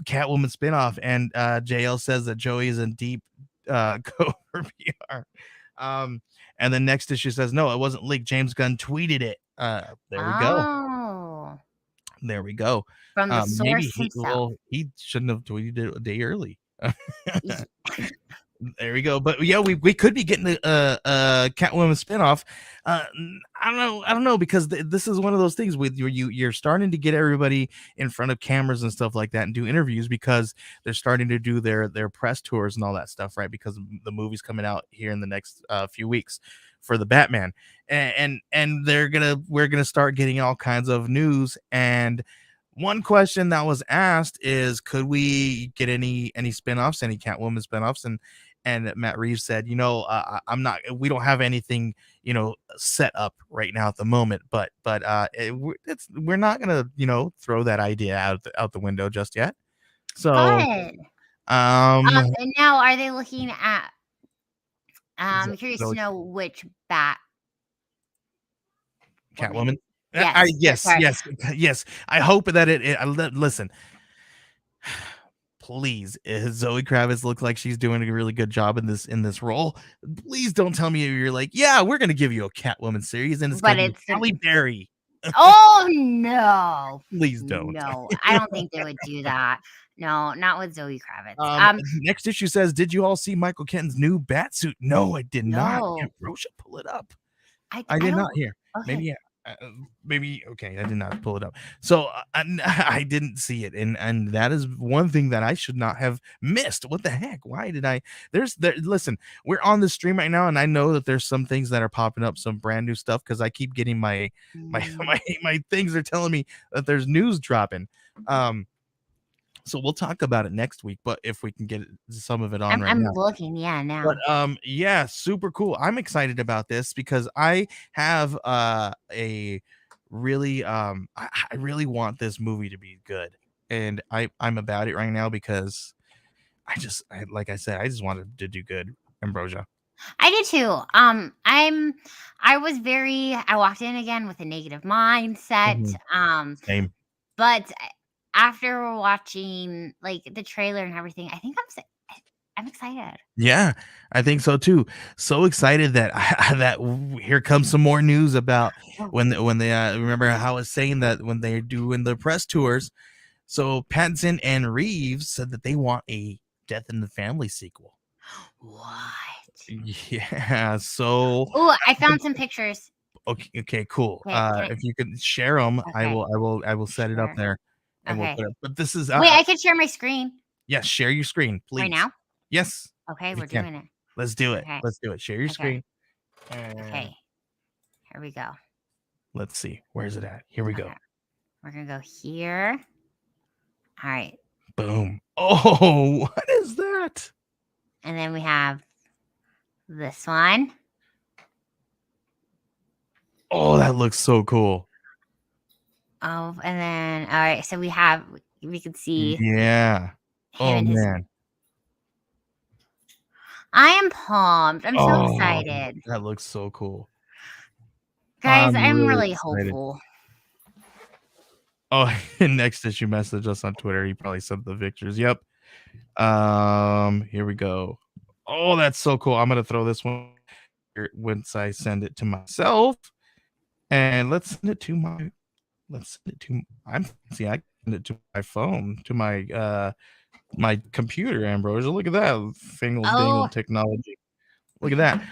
Catwoman spinoff, and JL says that Joey is in deep go for PR. And the next issue says no, it wasn't leaked. James Gunn tweeted it. There we go. Oh, There we go. from the Maybe source himself. he shouldn't have tweeted it a day early. Ye- There we go. But yeah, we could be getting a Catwoman spinoff. I don't know because this is one of those things with you're starting to get everybody in front of cameras and stuff like that and do interviews because they're starting to do their press tours and all that stuff, right? Because the movie's coming out here in the next few weeks for the Batman, and we're gonna start getting all kinds of news. And one question that was asked is, could we get any spinoffs, any Catwoman spinoffs? And Matt Reeves said, I'm not. We don't have anything, set up right now at the moment. But we're not gonna, throw that idea out the window just yet. So, Good. um, And now are they looking at? I'm curious to Zoe know which Bat woman. Catwoman. Yes. Sorry. Yes. I hope that listen. Please, Zoe Kravitz looks like she's doing a really good job in this role. Please don't tell me you're like, yeah, we're gonna give you a Catwoman series and it's But gonna be Halle Berry. oh no, Please don't. no, I don't think they would do that. No, not with Zoe Kravitz. Next issue says, did you all see Michael Keaton's new bat suit? No, I did not. No, Ambrosha, pull it up. I I did don't. not hear. Okay, Maybe, maybe okay. I did not pull it up, so I didn't see it, and that is one thing that I should not have missed. What the heck? Why did I? Listen, we're on the stream right now, and I know that there's some things that are popping up, some brand new stuff, because I keep getting my Mm. my things are telling me that there's news dropping. So we'll talk about it next week, but if we can get some of it on right I'm now. looking. Yeah, But now. yeah, super cool. I'm excited about this because I have a really I really want this movie to be good. And I'm about it right now because like I said, I just wanted to do good. Ambrosia. I did too. I walked in again with a negative mindset. Mhm. Same. But after watching like the trailer and everything, I think I'm excited. Yeah, I think so too. So excited that here comes some more news about Oh, when they remember how I was saying that when they're doing the press tours. So Pattinson and Reeves said that they want a Death in the Family sequel. what? Yeah. So Oh, I found some pictures. okay, cool. Can I? If you could share them, Okay, I will set it up sure. there and we'll Okay. put it. But this is Wait, I could share my screen yes, share your screen, right please. now. Yes, Okay, if you we're can. doing it. Let's do it. Okay. Let's do it. Share your Okay. screen. And Okay. Here we go. let's see. Where's it at? Here we go. Okay. We're gonna go here. All right. Boom. Oh, what is that? And then we have This one. Oh, that looks so cool. Oh, and then all right, so we can see Yeah. him Oh and his. man. I am pumped. I'm so Oh, excited. that looks so cool. Guys, I'm I'm really really excited. hopeful. Oh, and next issue message us on Twitter. He probably sent the pictures. Yep. Here we go. Oh, that's so cool. I'm gonna throw this one here once I send it to myself. And let's send it to my I'm see, I send it to my phone, to my computer, Ambrosia. Look at that fingle Oh, dangle technology. Look at that.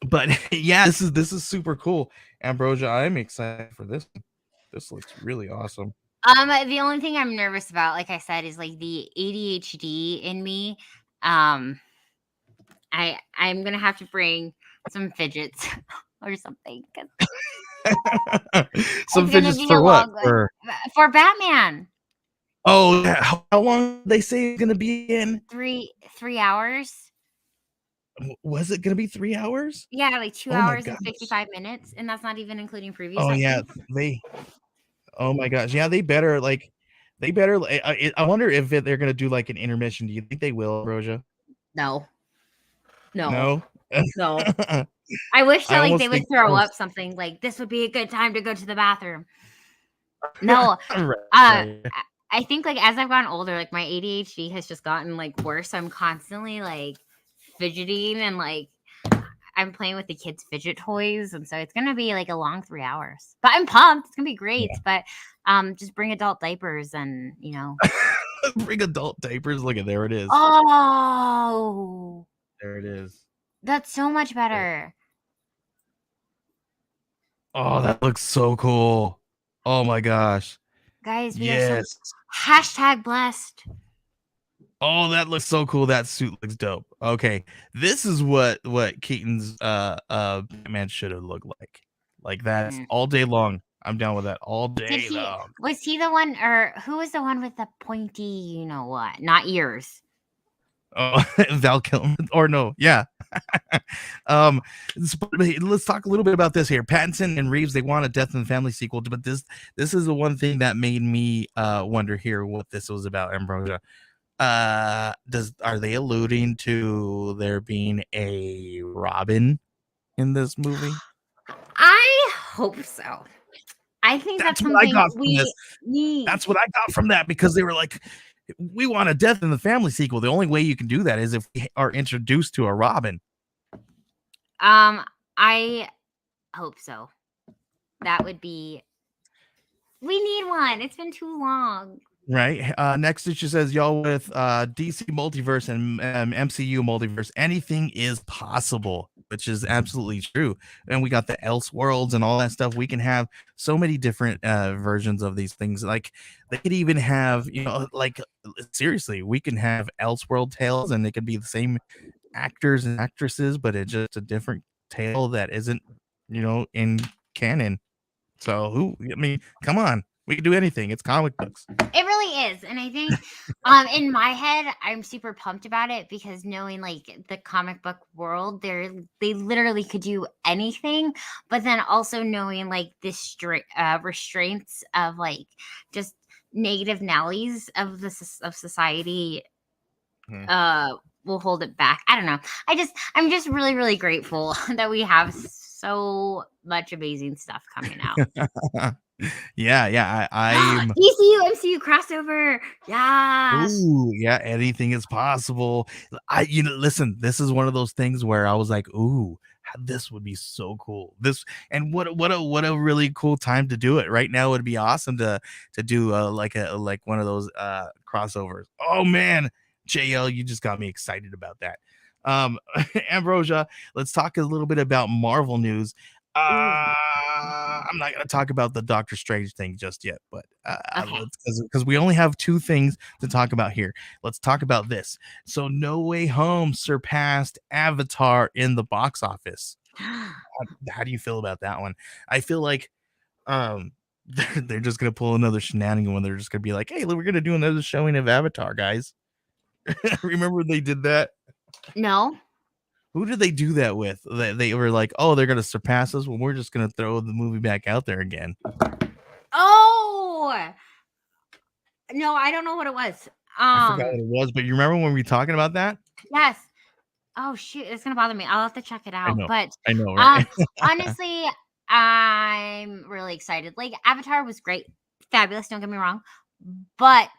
But yeah, this is super cool, Ambrosia. I'm excited for this. This looks really awesome. the only thing I'm nervous about, like I said, is like the ADHD in me. Um, I'm gonna have to bring some fidgets or something 'cause Some it's gonna fidgets be a for what? long one for Batman. Oh yeah. How long did they say it's gonna be in? 3 hours. Was it gonna be 3 hours? Yeah, like two Oh my hours and gosh. 55 minutes, and that's not even including preview Oh yeah, sections. they. Oh my gosh. Yeah, they better like. They better. I wonder if they're gonna do like an intermission. Do you think they will, Roja? No, no, No. no. I wish I that like almost they would think. throw up something like this would be a good time to go to the bathroom. No, Right. uh, Right. I think like as I've gotten older, like my ADHD has just gotten like worse. I'm constantly like fidgeting and like I'm playing with the kids' fidget toys, and so it's gonna be like a long 3 hours. But I'm pumped. It's gonna be great. But just bring adult diapers and Bring adult diapers. Look at there it is. Oh, There it is. that's so much better. Oh, that looks so cool. Oh my gosh. Guys, we are so Yes. blessed. Oh, that looks so cool. That suit looks dope. Okay. This is what Keaton's Batman should have looked like. Like that's Mm. all day long. I'm down with that all day long. Was he the one, or who was the one with the pointy, what? Not ears. Oh, Val Kilmer, or no, yeah. um, let's talk a little bit about this here. Pattinson and Reeves, they want a Death in the Family sequel, but this is the one thing that made me wonder here what this was about, Ambrosia. Are they alluding to there being a Robin in this movie? I hope so. I think that's That's what I something got from this. we need. That's what I got from that because they were like, we want a Death in the Family sequel. The only way you can do that is if we are introduced to a Robin. I hope so. That would be. We need one. It's been too long. Right. Next, it just says, y'all with DC multiverse and MCU multiverse, anything is possible, which is absolutely true. And we got the Elseworlds and all that stuff. We can have so many different versions of these things. Like they could even have, like seriously, we can have Elseworld tales, and they could be the same actors and actresses, but it's just a different tale that isn't, in canon. So I mean, come on. We can do anything. It's comic books. It really is. And I think in my head, I'm super pumped about it because knowing like the comic book world, they literally could do anything. But then also knowing like this restraints of like just negative Nellies of society will hold it back. I don't know. I'm just really, really grateful that we have so much amazing stuff coming out. Yeah. I'm. DCU MCU crossover. Yes. Ooh, yeah. Anything is possible. Listen. This is one of those things where I was like, ooh, this would be so cool. This and what a really cool time to do it. Right now would be awesome to do like one of those crossovers. Oh man, JL, you just got me excited about that. Ambrosia, let's talk a little bit about Marvel news. I'm not gonna talk about the Doctor Strange thing just yet, but Okay. because we only have two things to talk about here. Let's talk about this. So, No Way Home surpassed Avatar in the box office. How do you feel about that one? I feel like they're just gonna pull another shenanigan when they're just gonna be like, "Hey, we're gonna do another showing of Avatar, guys." Remember they did that? No. Who did they do that with? They were like, oh, they're gonna surpass us. Well, we're just gonna throw the movie back out there again. Oh no, I don't know what it was. I forgot what it was, but you remember when we were talking about that? Yes. Oh shoot, it's gonna bother me. I'll have to check it out. But I know, right? honestly, I'm really excited. Like Avatar was great, fabulous. Don't get me wrong, but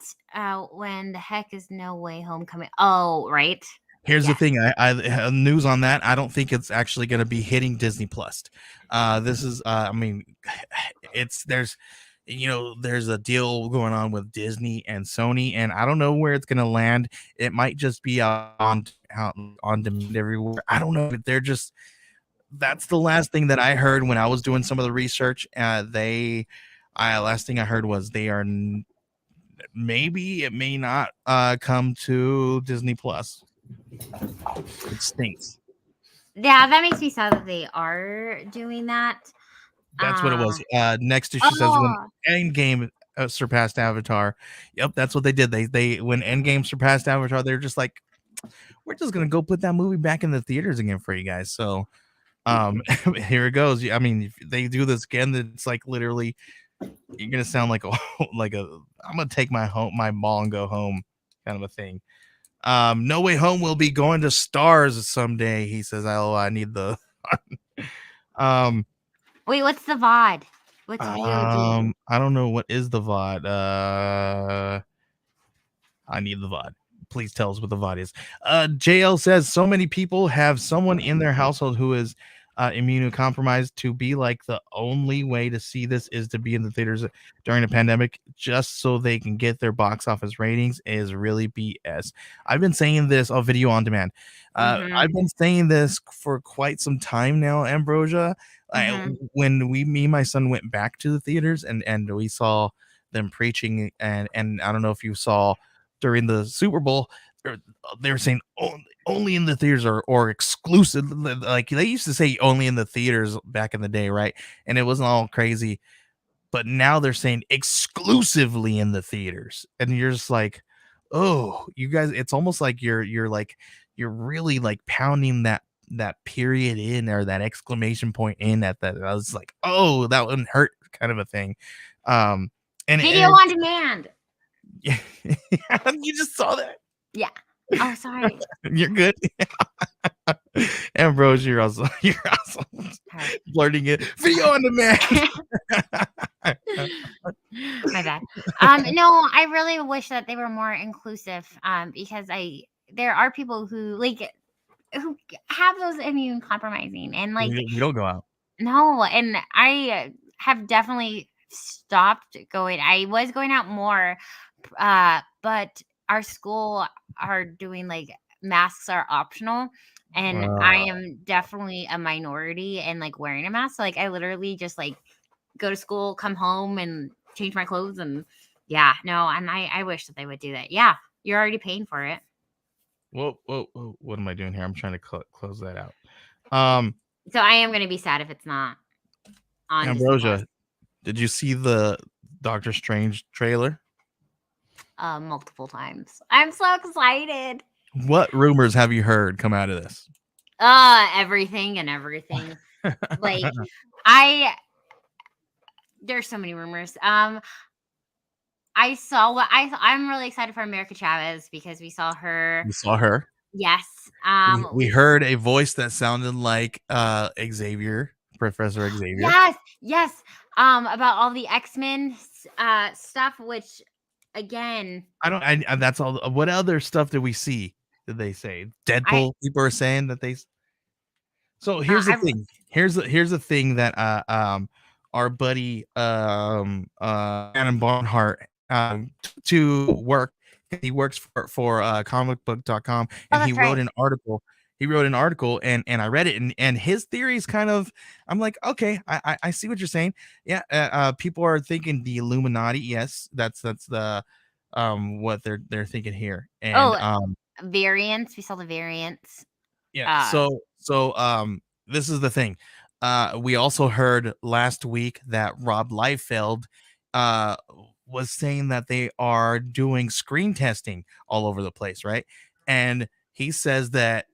when the heck is No Way Home coming? Oh, right. Here's the Yes. thing. I news on that. I don't think it's actually going to be hitting Disney Plus. This is. I mean, it's there's a deal going on with Disney and Sony, and I don't know where it's going to land. It might just be out on demand everywhere. I don't know. But they're just. That's the last thing that I heard when I was doing some of the research. Last thing I heard was they are. Maybe it may not come to Disney Plus. It stinks. Yeah, that makes me sad that they are doing that. That's what it was. Next, she says when Oh, Endgame surpassed Avatar. Yep, that's what they did. They when Endgame surpassed Avatar, they're just like, we're just gonna go put that movie back in the theaters again for you guys. So, here it goes. I mean, if they do this again, it's like literally, you're gonna sound like like a. I'm gonna take my ball and go home, kind of a thing. No Way Home will be going to stars someday. He says, "Oh, I need the." wait, what's the VOD? What's VOD? I don't know what is the VOD. I need the VOD. Please tell us what the VOD is. JL says so many people have someone in their household who is immunocompromised. To be like the only way to see this is to be in the theaters during a pandemic, just so they can get their box office ratings, is really BS. I've been saying this on video on demand. I've been saying this for quite some time now, Ambrosia. When me and my son went back to the theaters and we saw them preaching, and I don't know if you saw during the Super Bowl, they were saying only in the theaters or exclusive. Like they used to say only in the theaters back in the day, right? And it wasn't all crazy. But now they're saying exclusively in the theaters. And you're just like, oh, you guys, it's almost like you're really like pounding that period in, or that exclamation point in at that. I was like, oh, that wouldn't hurt, kind of a thing. Video on demand. Yeah, you just saw that. Yeah. Oh, sorry. You're good. Ambrose, you're awesome. You're awesome. Blurting it. Video on demand. My bad. No, I really wish that they were more inclusive. Because there are people who who have those immune compromising, and We don't go out. no, and I have definitely stopped going. I was going out more, but our school are doing masks are optional, and I am definitely a minority and wearing a mask. So I literally just go to school, come home, and change my clothes, and yeah, no, and I wish that they would do that. Yeah, you're already paying for it. Whoa. What am I doing here? I'm trying to close that out. So I am going to be sad if it's not on Disney Plus. Ambrosia, did you see the Doctor Strange trailer? Multiple times. I'm so excited. What rumors have you heard come out of this? Everything and everything. There's so many rumors. I saw I'm really excited for America Chavez because we saw her. You saw her. Yes. We heard a voice that sounded like Xavier, Professor Xavier. Yes. About all the X-Men stuff, which again, that's all. What other stuff did we see? Did they say Deadpool? People are saying that they. So here's the thing. Here's the thing that our buddy Adam Barnhart to work. He works for comicbook.com, and he wrote an article. He wrote an article, and I read it, and his theory is kind of, I'm like, okay, I see what you're saying. Yeah, people are thinking the Illuminati. Yes, that's the what they're thinking here. And variants. We saw the variants. Yeah. So this is the thing. We also heard last week that Rob Liefeld was saying that they are doing screen testing all over the place, right? And he says that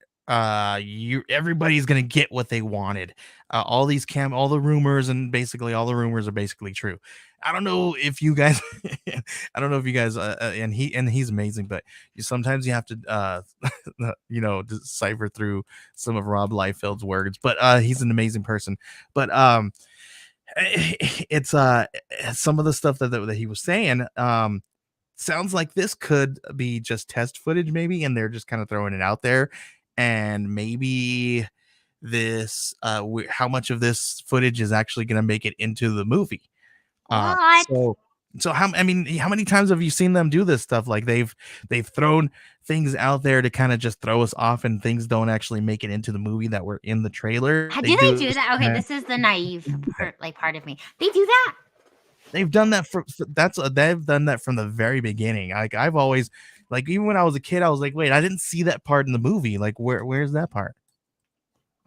you everybody's gonna get what they wanted. All the rumors, and basically all the rumors are basically true. I don't know if you guys, I don't know if you guys, and he's amazing, but sometimes you have to, decipher through some of Rob Liefeld's words. But he's an amazing person. But it's some of the stuff that he was saying. Sounds like this could be just test footage, maybe, and they're just kind of throwing it out there, and maybe how much of this footage is actually going to make it into the movie. uh What? so how many times have you seen them do this stuff? Like they've thrown things out there to kind of just throw us off, and things don't actually make it into the movie that were in the trailer. How They do they do do that? Okay, that. this is the naive part of me. They do that. They've done that they've done that from the very beginning. Like I've always, like, even when I was a kid, I was like, wait, I didn't see that part in the movie. Like where's that part?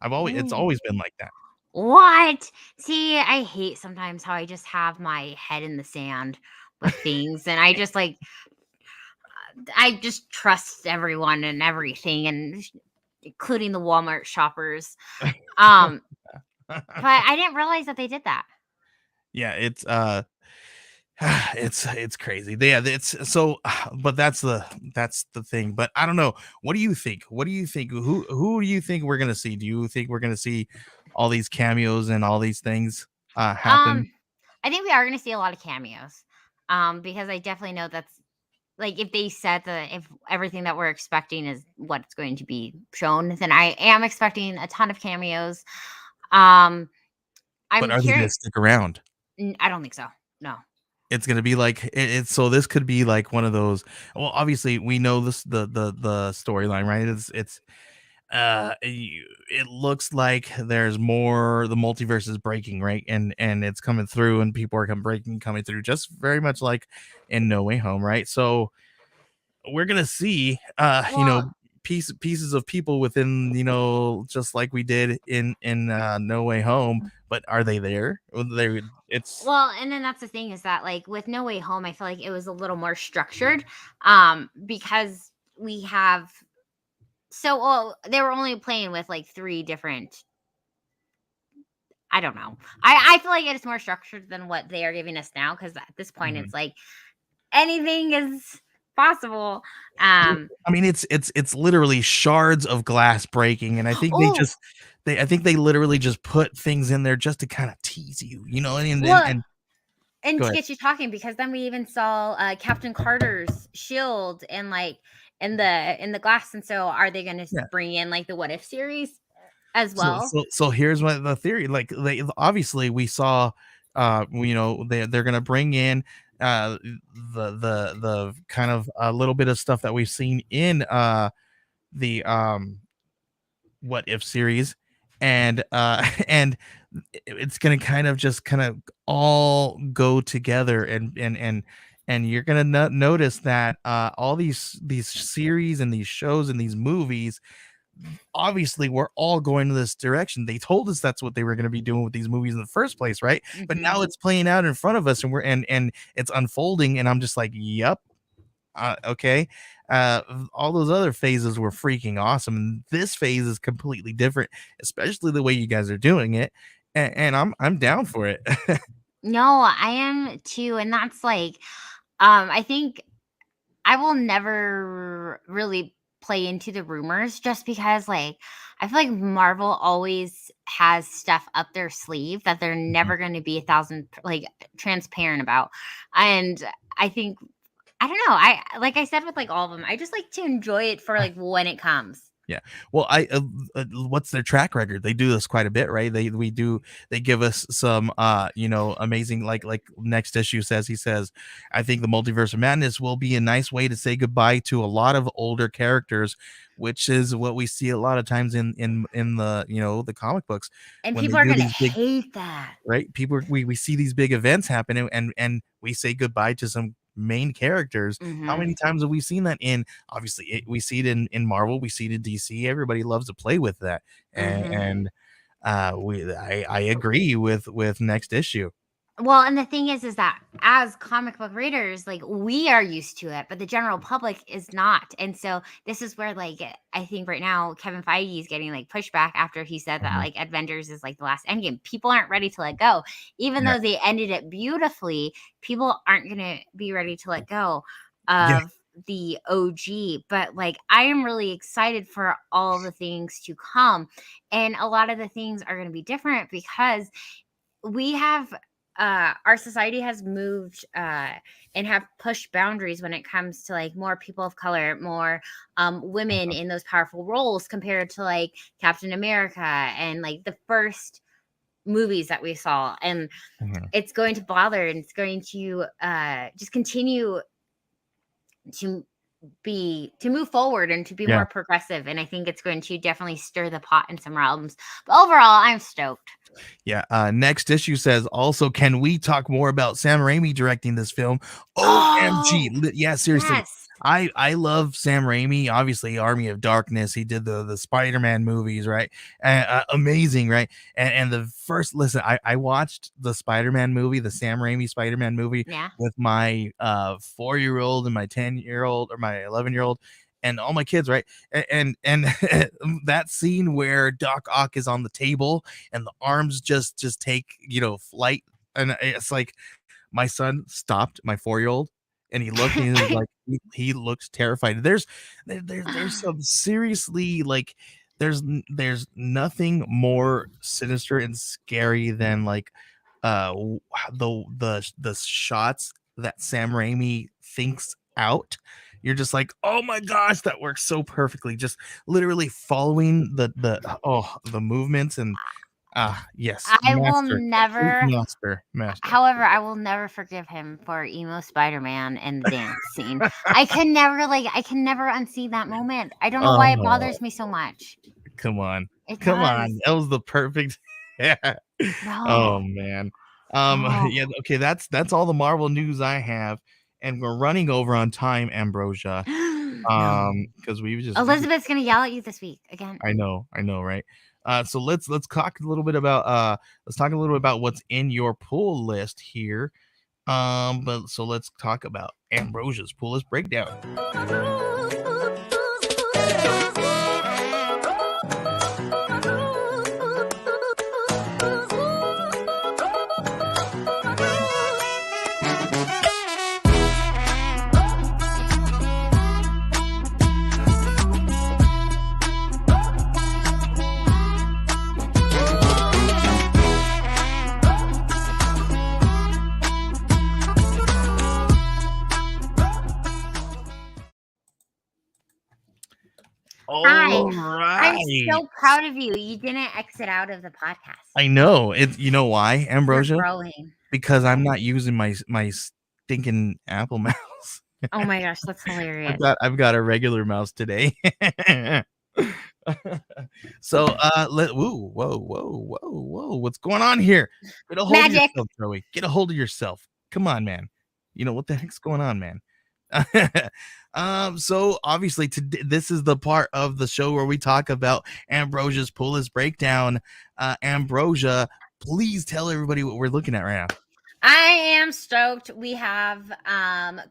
It's Ooh. always been like that. What? See, I hate sometimes how I just have my head in the sand with things, and I just trust everyone and everything, and including the Walmart shoppers. Um, but I didn't realize that they did that. Yeah, it's crazy. Yeah, it's so, but that's the thing. But I don't know. What do you think? What do you think? Who do you think we're gonna see? Do you think we're gonna see all these cameos and all these things happen? Um, I think we are going to see a lot of cameos. Because I definitely know that's like if they said that if everything that we're expecting is what's going to be shown, then I am expecting a ton of cameos. Um, But I'm are they gonna curious. stick around? I don't think so. No. It's gonna be like it's so this could be like one of those. Well, obviously we know this the storyline, right? It looks like there's more. The multiverse is breaking, right? And it's coming through, and people are coming through, just very much like in No Way Home, right? So we're gonna see Well, pieces of people within, just like we did in No Way Home. But are they there? It's and then that's the thing is that like with No Way Home, I feel like it was a little more structured, because we have they were only playing with like three different. I don't know. I feel like it's more structured than what they are giving us now because at this point Mhm. it's like anything is possible. Um. I mean, it's literally shards of glass breaking, and I think Oh, I think they literally just put things in there just to kind of tease you, well, and and go to ahead. get you talking because then we even saw Captain Carter's shield and like in the glass. And so, are they going to Yeah. bring in like the What If series as So well? here's what the theory. Like, they obviously we saw, they're gonna bring in the kind of a little bit of stuff that we've seen in the What If series, and and it's gonna kind of all go together, and you're gonna notice that all these series and these shows and these movies, obviously we're all going to this direction. They told us that's what they were going to be doing with these movies in the first place, right? But Hmm. now it's playing out in front of us, and and it's unfolding, and I'm just like, yep. Okay. All those other phases were freaking awesome, and this phase is completely different, especially the way you guys are doing it, and I'm down for it. No, I am too. And that's like, I think I will never really play into the rumors just because, like, I feel like Marvel always has stuff up their sleeve that they're Mhm. never going to be like transparent about. And I think, I don't know. Like I said with like all of them, I just like to enjoy it for like when it comes. Yeah. Well, what's their track record? They do this quite a bit, right? They give us some amazing, like next issue says, he says, I think the multiverse of madness will be a nice way to say goodbye to a lot of older characters, which is what we see a lot of times in the, the comic books And when they people are do going to these big, hate that. right? We see these big events happen, and we say goodbye to some main characters. How Hmm. many times have we seen that in, obviously we see it in Marvel, we see it in DC. Everybody loves to play with that. Hmm. And I agree with next issue. Well, and the thing is that as comic book readers, like we are used to it, but the general public is not. And so this is where, like, I think right now Kevin Feige is getting like pushback after he said that Mhm. like Avengers is like the last Endgame. People aren't ready to let go, even Yeah. though they ended it beautifully. People aren't gonna be ready to let go Yeah. of the OG. But like, I am really excited for all the things to come, and a lot of the things are gonna be different because we have our society has moved and have pushed boundaries when it comes to like more people of color, more women in those powerful roles compared to like Captain America and like the first movies that we saw. And Mhm. it's going to bother, and it's going to just continue to to move forward and to be Yeah. more progressive. And I think it's going to definitely stir the pot in some realms. But overall, I'm stoked. Yeah. Next issue says also, can we talk more about Sam Raimi directing this film? OMG. Oh, Yeah, seriously. yes. I love Sam Raimi. Obviously, Army of Darkness. He did the Spider-Man movies, right? Amazing, right? And the first listen, I watched the Spider-Man movie, the Sam Raimi Spider-Man movie, Yeah. with my 4-year-old and my 10-year-old or my 11-year-old and all my kids, right? And that scene where Doc Ock is on the table and the arms just take flight, and it's like my son stopped, my 4-year-old, and he looked and he was like he looked terrified. There's some seriously, like, there's nothing more sinister and scary than like the shots that Sam Raimi thinks out. You're just like, oh my gosh, that works so perfectly. Just literally following the movements and yes, I will master, complete never master. however, I will never forgive him for emo Spider-Man and the dance scene. I can never unsee that moment. I don't know why it Oh, bothers me so much. come on. It Come does. on. That was the perfect. Yeah. Oh No. man. Oh. Yeah, okay, that's all the Marvel news I have, and we're running over on time, Ambrosia. No. Because we just Elizabeth's gonna yell at you this week again. I know, right? So let's talk a little bit about let's talk a little bit about what's in your pool list here. But so let's talk about Ambrosia's pool list breakdown. Hi. All I'm right. so proud of you. You didn't exit out of the podcast. I know it. You know why, You're Ambrosia? growing. Because What? I'm not using my stinking Apple mouse. Oh my gosh, that's hilarious. I've got a regular mouse today. So whoa, what's going on here? Get a hold of Magic. yourself, Joey. Get a hold of yourself. Come on, man. You know what the heck's going on, man? So obviously today this is the part of the show where we talk about Ambrosia's pull list breakdown. Ambrosia, please tell everybody what we're looking at right now. I am stoked. We have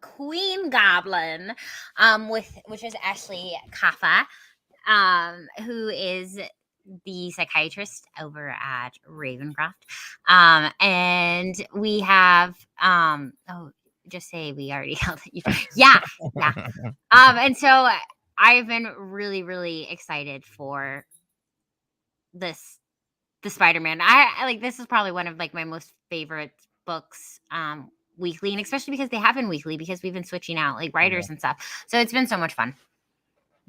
Queen Goblin, which is Ashley Kaffa, who is the psychiatrist over at Ravencroft. And we have just say we already held it. Yeah. And so I've been really, really excited for the Spider-Man. I like, this is probably one of like my most favorite books weekly, and especially because they have been weekly because we've been switching out like writers and stuff. So it's been so much fun.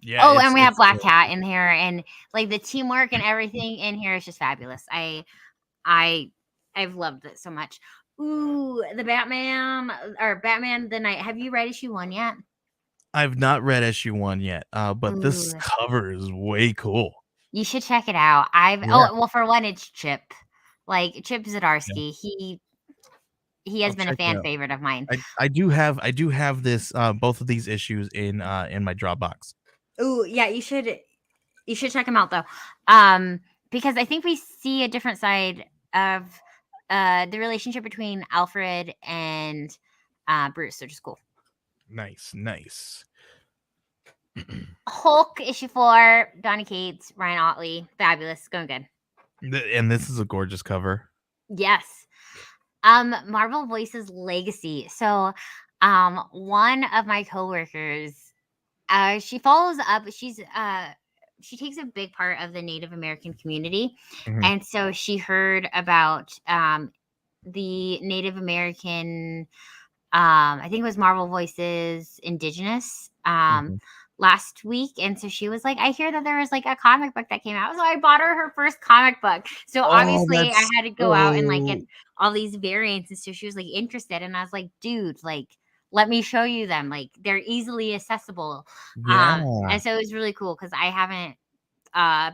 Yeah, Oh, and we have Black Cat in here, and like the teamwork and everything in here is just fabulous. I've loved it so much. Ooh, the Batman the Night. Have you read issue 1 yet? I've not read issue 1 yet, but this Ooh. cover is way cool. You should check it out. Well, for one, it's Chip. Like Chip Zdarsky. He has I'll been a check it fan out. favorite of mine. I do have this both of these issues in my Dropbox. Ooh, yeah, you should check him out though. Because I think we see a different side of the relationship between Alfred and Bruce, which is cool. Nice. Hulk issue 4, Donny Cates, Ryan Otley, fabulous, going good. And this is a gorgeous cover. Yes. Marvel Voices Legacy. So, one of my coworkers, she follows up. She takes a big part of the Native American community, and so she heard about the Native American. I think it was Marvel Voices Indigenous. Last week, and so she was like, I hear that there was like a comic book that came out, so I bought her first comic book. So obviously I had to go out and like get all these variants, and so she was like interested, and I was like, dude, like let me show you them, like they're easily accessible. And so it was really cool because I haven't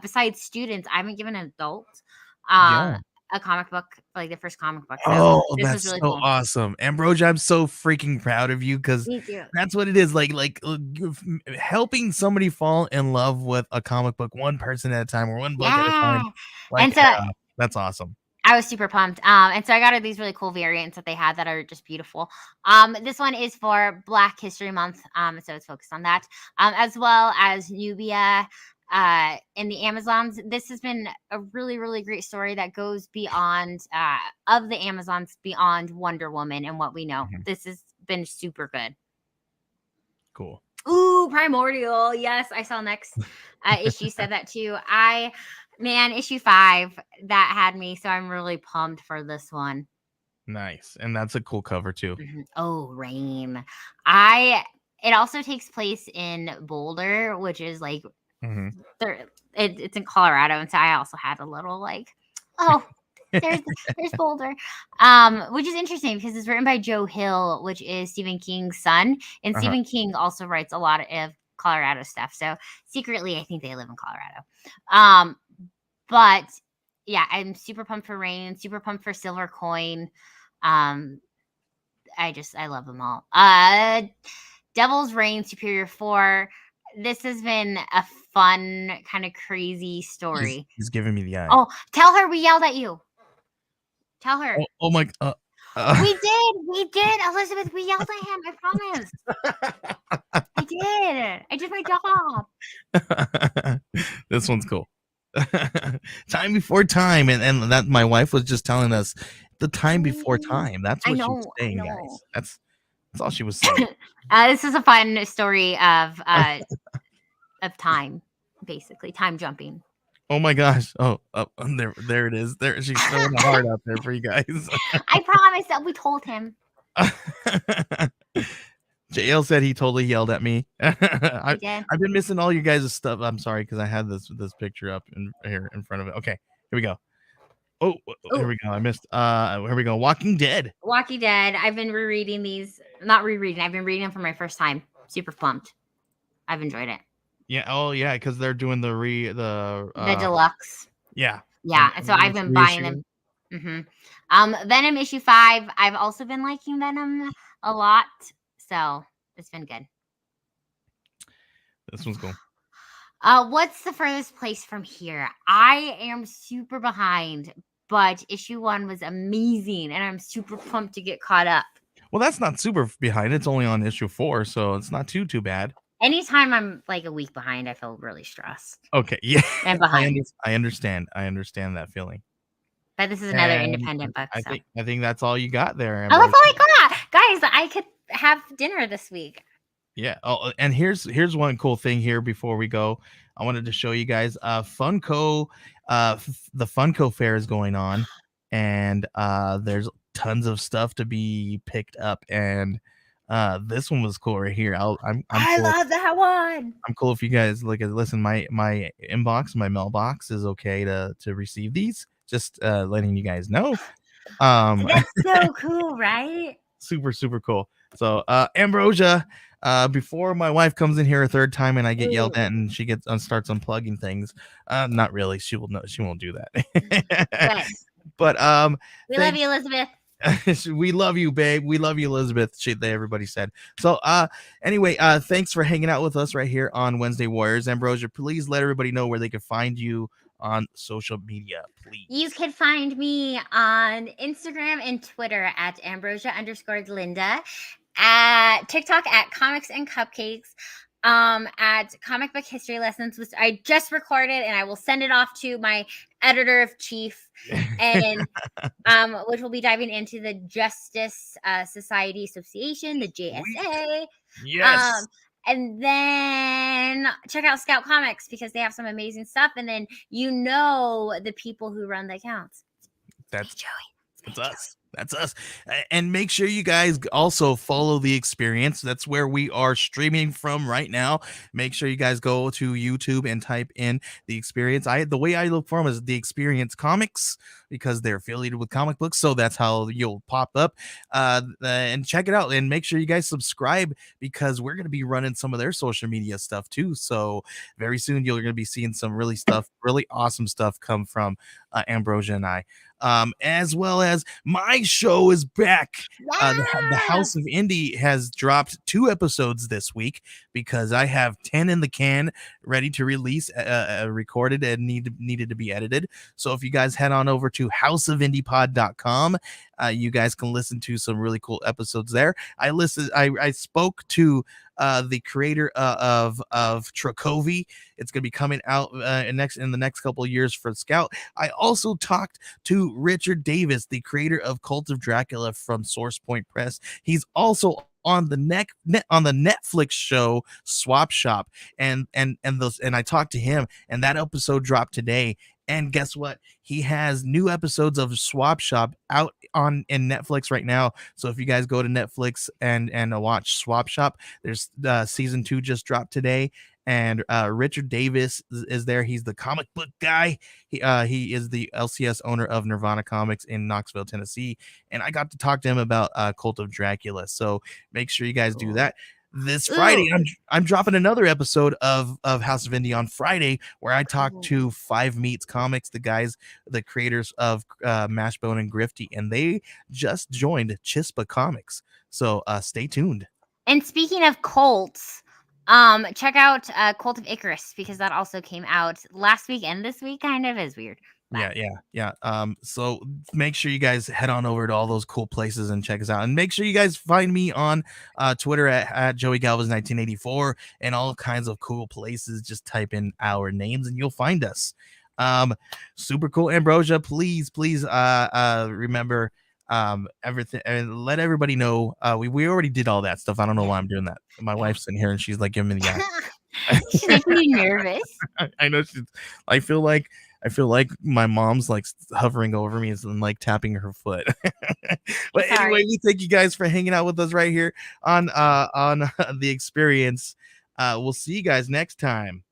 besides students, I haven't given an adult a comic book, like the first comic book. So this that's was really so cool. awesome. Ambrosia, I'm so freaking proud of you because that's what it is. Like helping somebody fall in love with a comic book, one person at a time or one book at a time. Like, and so that's awesome. I was super pumped. And so I got her these really cool variants that they had that are just beautiful. This one is for Black History Month. So it's focused on that. As well as Nubia in the Amazons. This has been a really, really great story that goes beyond of the Amazons, beyond Wonder Woman and what we know. This has been super good. Cool. Ooh, Primordial. Yes, I saw next issue said that too. Issue 5 that had me, so I'm really pumped for this one. Nice, and that's a cool cover too. Oh, Rain. It also takes place in Boulder, which is like it's in Colorado, and so I also had a little like, there's Boulder, which is interesting because it's written by Joe Hill, which is Stephen King's son, and Stephen King also writes a lot of Colorado stuff. So secretly, I think they live in Colorado. But yeah, I'm super pumped for Rain, super pumped for Silver Coin. I love them all. Devil's Reign Superior 4. This has been a fun, kind of crazy story. He's giving me the eye. Oh, tell her we yelled at you. Tell her. Oh my. We did, Elizabeth. We yelled at him. I promise. I did. I did my job. This one's cool. Time before time, and that my wife was just telling us the time before time. That's what she was saying, guys. That's all she was saying. This is a fun story of time, basically time jumping. Oh my gosh! There it is. There she's throwing a heart out there for you guys. I promise that we told him. JL said he totally yelled at me. I've been missing all you guys' stuff. I'm sorry because I had this picture up here in front of it. Okay, here we go. Oh, here we go. I missed. Here we go. Walking Dead. I've been rereading these. Not rereading. I've been reading them for my first time. Super pumped. I've enjoyed it. Yeah. Oh, yeah. Because they're doing the deluxe. Yeah. Yeah. And so I've been buying them. Venom issue 5. I've also been liking Venom a lot. So it's been good. This one's cool. What's the furthest place from here? I am super behind, but issue 1 was amazing, and I'm super pumped to get caught up. Well, that's not super behind. It's only on issue 4, so it's not too bad. Anytime I'm like a week behind, I feel really stressed. Okay, yeah, and behind. I understand that feeling. But this is another independent book. I think that's all you got there. Oh, that's all I got, guys. I could have dinner this week. Yeah. Oh, and here's one cool thing here before we go. I wanted to show you guys Funko. The Funko fair is going on, and there's tons of stuff to be picked up. And this one was cool right here. I cool. Love that one. I'm cool if you guys listen. My inbox, my mailbox is okay to receive these. Just letting you guys know. That's so cool, right? Super, super cool. So Ambrosia, before my wife comes in here a third time and I get yelled at and she starts unplugging things, not really, she won't do that. But we love you, Elizabeth. We love you, babe. We love you, Elizabeth. Everybody said. So anyway, thanks for hanging out with us right here on Wednesday Warriors. Ambrosia, please let everybody know where they can find you on social media, please. You can find me on Instagram and Twitter at Ambrosia_Linda, at TikTok at Comics and Cupcakes, at Comic Book History Lessons, which I just recorded, and I will send it off to my editor of chief, and which will be diving into the Justice Society Association, the JSA. Yes. And then check out Scout Comics because they have some amazing stuff. And then the people who run the accounts. That's us. That's us. And make sure you guys also follow The Experience. That's where we are streaming from right now. Make sure you guys go to YouTube and type in The Experience. The way I look for them is The Experience Comics because they're affiliated with comic books. So that's how you'll pop up. And check it out. And make sure you guys subscribe because we're going to be running some of their social media stuff too. So very soon you're going to be seeing some really awesome stuff come from Ambrosia and I. As well as my show is back. The House of Indie has dropped 2 episodes this week because I have 10 in the can ready to release, recorded and needed to be edited. So if you guys head on over to houseofindiepod.com, you guys can listen to some really cool episodes there. I spoke to the creator of Trakovi. It's going to be coming out in the next couple of years for Scout. I also talked to Richard Davis, the creator of Cult of Dracula from Source Point Press. He's also on the Netflix show Swap Shop, and I talked to him, and that episode dropped today. And guess what? He has new episodes of Swap Shop out in Netflix right now. So if you guys go to Netflix and watch Swap Shop, there's season 2 just dropped today. And Richard Davis is there. He's the comic book guy. He is the LCS owner of Nirvana Comics in Knoxville, Tennessee. And I got to talk to him about Cult of Dracula. So make sure you guys do that. This Friday, I'm dropping another episode of House of Indie on Friday, where I talk to 5 Meats Comics, the creators of Mashbone and Grifty, and they just joined Chispa Comics. So stay tuned. And speaking of cults, check out Cult of Icarus because that also came out last week and this week kind of is weird. Yeah. So make sure you guys head on over to all those cool places and check us out. And make sure you guys find me on Twitter at Joey Galvez 1984 and all kinds of cool places. Just type in our names and you'll find us. Super cool. Ambrosia, please remember everything and let everybody know. We already did all that stuff. I don't know why I'm doing that. My wife's in here and she's like giving me the eye. She's making me nervous. I know I feel like my mom's like hovering over me and like tapping her foot. But anyway, we thank you guys for hanging out with us right here on The Experience. We'll see you guys next time.